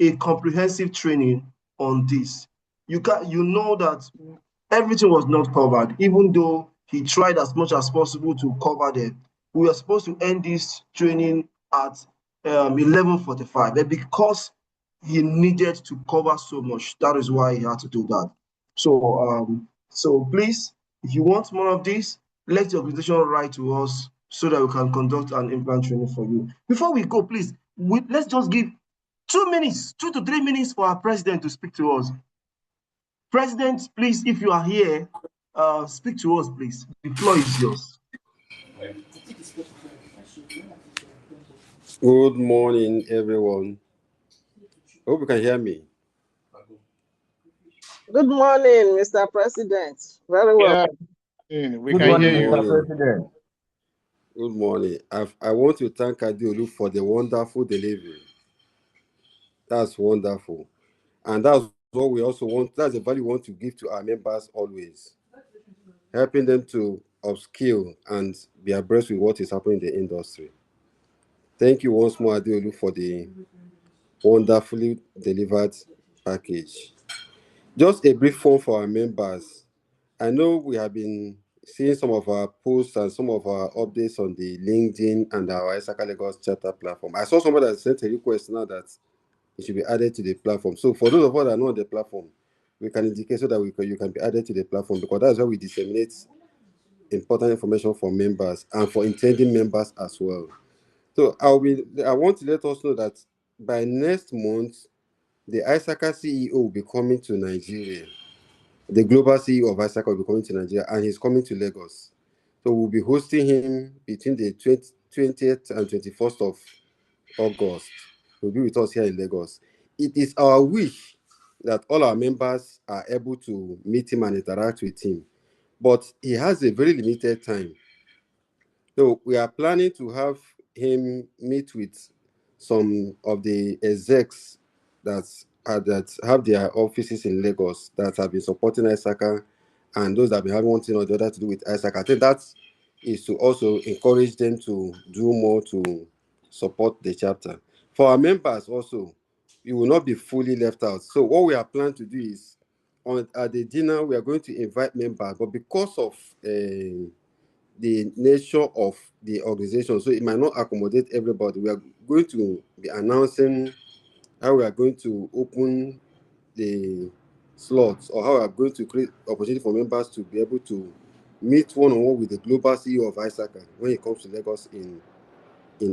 Speaker 6: a comprehensive training on this. You know that everything was not covered, even though he tried as much as possible to cover them. We were supposed to end this training at 11:45, but because he needed to cover so much, that is why he had to do that. So please, if you want more of this, let the organization write to us so that we can conduct an implant training for you. Before we go, please, let's just give 2 minutes, 2 to 3 minutes for our president to speak to us. President, please, if you are here, speak to us, please. The floor is yours.
Speaker 9: Good morning, everyone. Hope you can hear me.
Speaker 3: Good morning, Mr. President. Very well.
Speaker 4: Yeah, we can hear you, Mr. President.
Speaker 9: Good morning. I want to thank Adeolu for the wonderful delivery. That's wonderful. And that's what we also want. That's the value we want to give to our members always. Helping them to upskill and be abreast with what is happening in the industry. Thank you once more, Adeolu, for the wonderfully delivered package. Just a brief form for our members. I know we have been seeing some of our posts and some of our updates on the LinkedIn and our ISACA Lagos Chapter platform. I saw somebody that sent a request now that it should be added to the platform. So for those of us that are not on the platform, we can indicate so that you can be added to the platform, because that's where we disseminate important information for members and for intending members as well. So I want to let us know that by next month, the ISACA CEO will be coming to Nigeria. The global CEO of ISACA will be coming to Nigeria, and he's coming to Lagos. So we'll be hosting him between the 20th and 21st of August. He'll be with us here in Lagos. It is our wish that all our members are able to meet him and interact with him, but he has a very limited time. So we are planning to have him meet with some of the execs that have their offices in Lagos that have been supporting ISACA, and those that have been having one thing or the other to do with ISACA. I think that is to also encourage them to do more to support the chapter. For our members also, you will not be fully left out. So what we are planning to do is, at the dinner, we are going to invite members, but because of the nature of the organization, so it might not accommodate everybody, we are going to be announcing how we are going to open the slots, or how we are going to create opportunity for members to be able to meet one-on-one with the global CEO of ISACA when he comes to Lagos in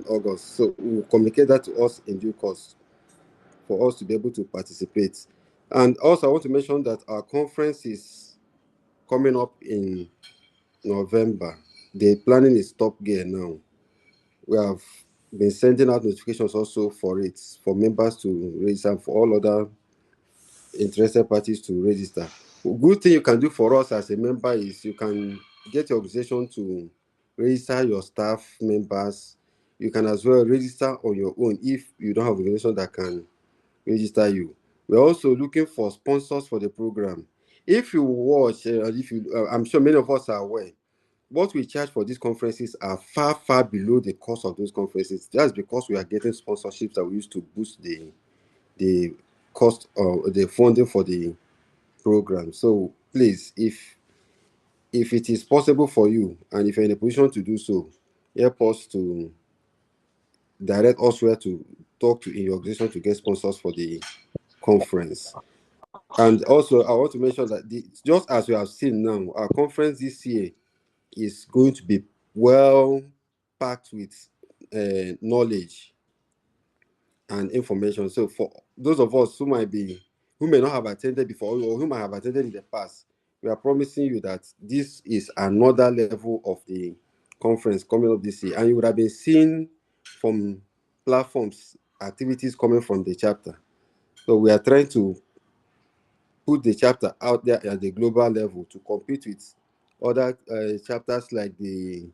Speaker 9: August. So we will communicate that to us in due course for us to be able to participate. And also I want to mention that our conference is coming up in November. The planning is top gear now. We have been sending out notifications also for it, for members to register, and for all other interested parties to register. Good thing you can do for us as a member is you can get your organization to register your staff members. You can as well register on your own if you don't have an organization that can register you. We're also looking for sponsors for the program. If you watch, I'm sure many of us are aware, what we charge for these conferences are far, far below the cost of those conferences. That's because we are getting sponsorships that we use to boost the cost of the funding for the program. So please, if it is possible for you, and if you're in a position to do so, help us to direct us where to talk to in your organization to get sponsors for the conference. And also, I want to mention that just as we have seen now, our conference this year is going to be well packed with knowledge and information. So for those of us who may not have attended before, or who might have attended in the past, we are promising you that this is another level of the conference coming up this year, and you would have been seeing from platforms activities coming from the chapter. So we are trying to put the chapter out there at the global level to compete with other chapters like those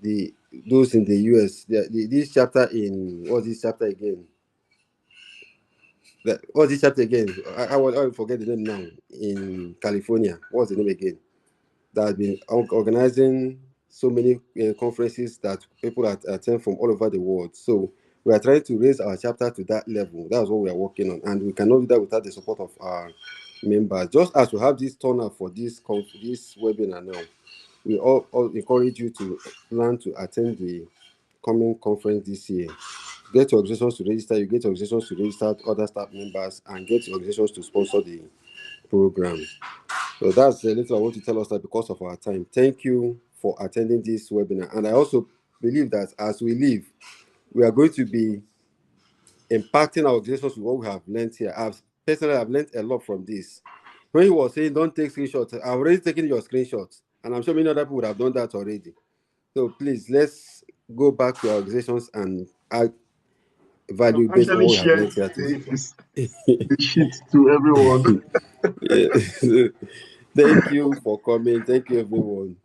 Speaker 9: in the US. This chapter in what's this chapter again? What's this chapter again? I will forget the name now. In California, what's the name again? That has been organizing so many conferences that people attend from all over the world. So we are trying to raise our chapter to that level. That's what we are working on, and we cannot do that without the support of our members. Just as we have this turnout for this webinar now, we all encourage you to plan to attend the coming conference this year. Get your organizations to register. You get your organizations to register other staff members, and get your organizations to sponsor the program. So that's a little I want to tell us that because of our time. Thank you for attending this webinar. And I also believe that as we leave, we are going to be impacting our organizations with what we have learned here. I've learned a lot from this. When you were saying don't take screenshots, I've already taken your screenshots, and I'm sure many other people would have done that already. So please, let's go back to our organizations and add value based on what we have learned here today.
Speaker 6: The sheet to everyone.
Speaker 9: Yeah. Thank you for coming. Thank you, everyone.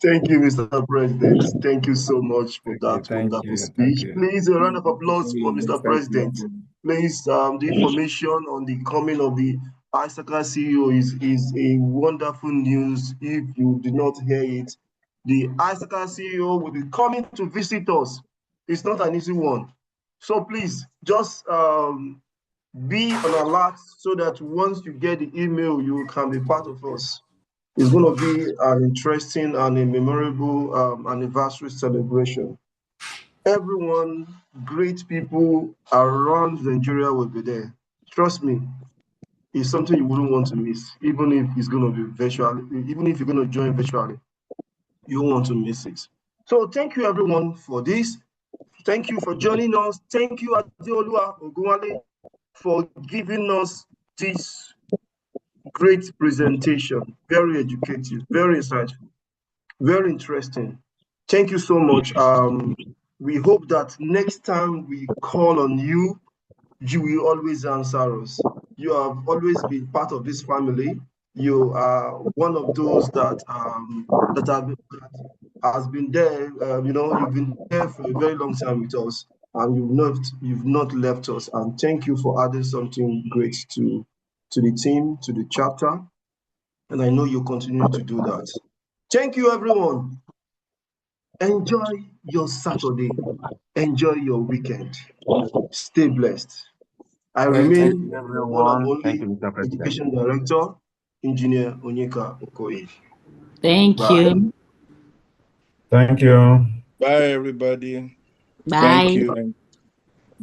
Speaker 6: Thank you, Mr. President. Thank you so much for that wonderful speech. Please, a round of applause for Mr. President. Please, the information on the coming of the ISACA CEO is a wonderful news. If you did not hear it, the ISACA CEO will be coming to visit us. It's not an easy one. So please, just be on alert so that once you get the email, you can be part of us. It's going to be an interesting and a memorable anniversary celebration. Everyone, great people around Nigeria will be there. Trust me, it's something you wouldn't want to miss, even if it's going to be virtual, even if you're going to join virtually, you won't want to miss it. So thank you everyone for this. Thank you for joining us. Thank you, Adeolua Ogunwale, for giving us this great presentation. Very educative, very insightful, very interesting. Thank you so much. We hope that next time we call on you, you will always answer us. You have always been part of this family. You are one of those that has been there. You've been there for a very long time with us, and you've not left us. And thank you for adding something great to the team, to the chapter. And I know you continue to do that. Thank you, everyone. Enjoy your Saturday. Enjoy your weekend. Stay blessed. I remain your one and only Education Director, Engineer Onyeka Okoye.
Speaker 7: Thank you.
Speaker 8: Thank you. Bye, everybody.
Speaker 7: Bye.
Speaker 8: Thank you.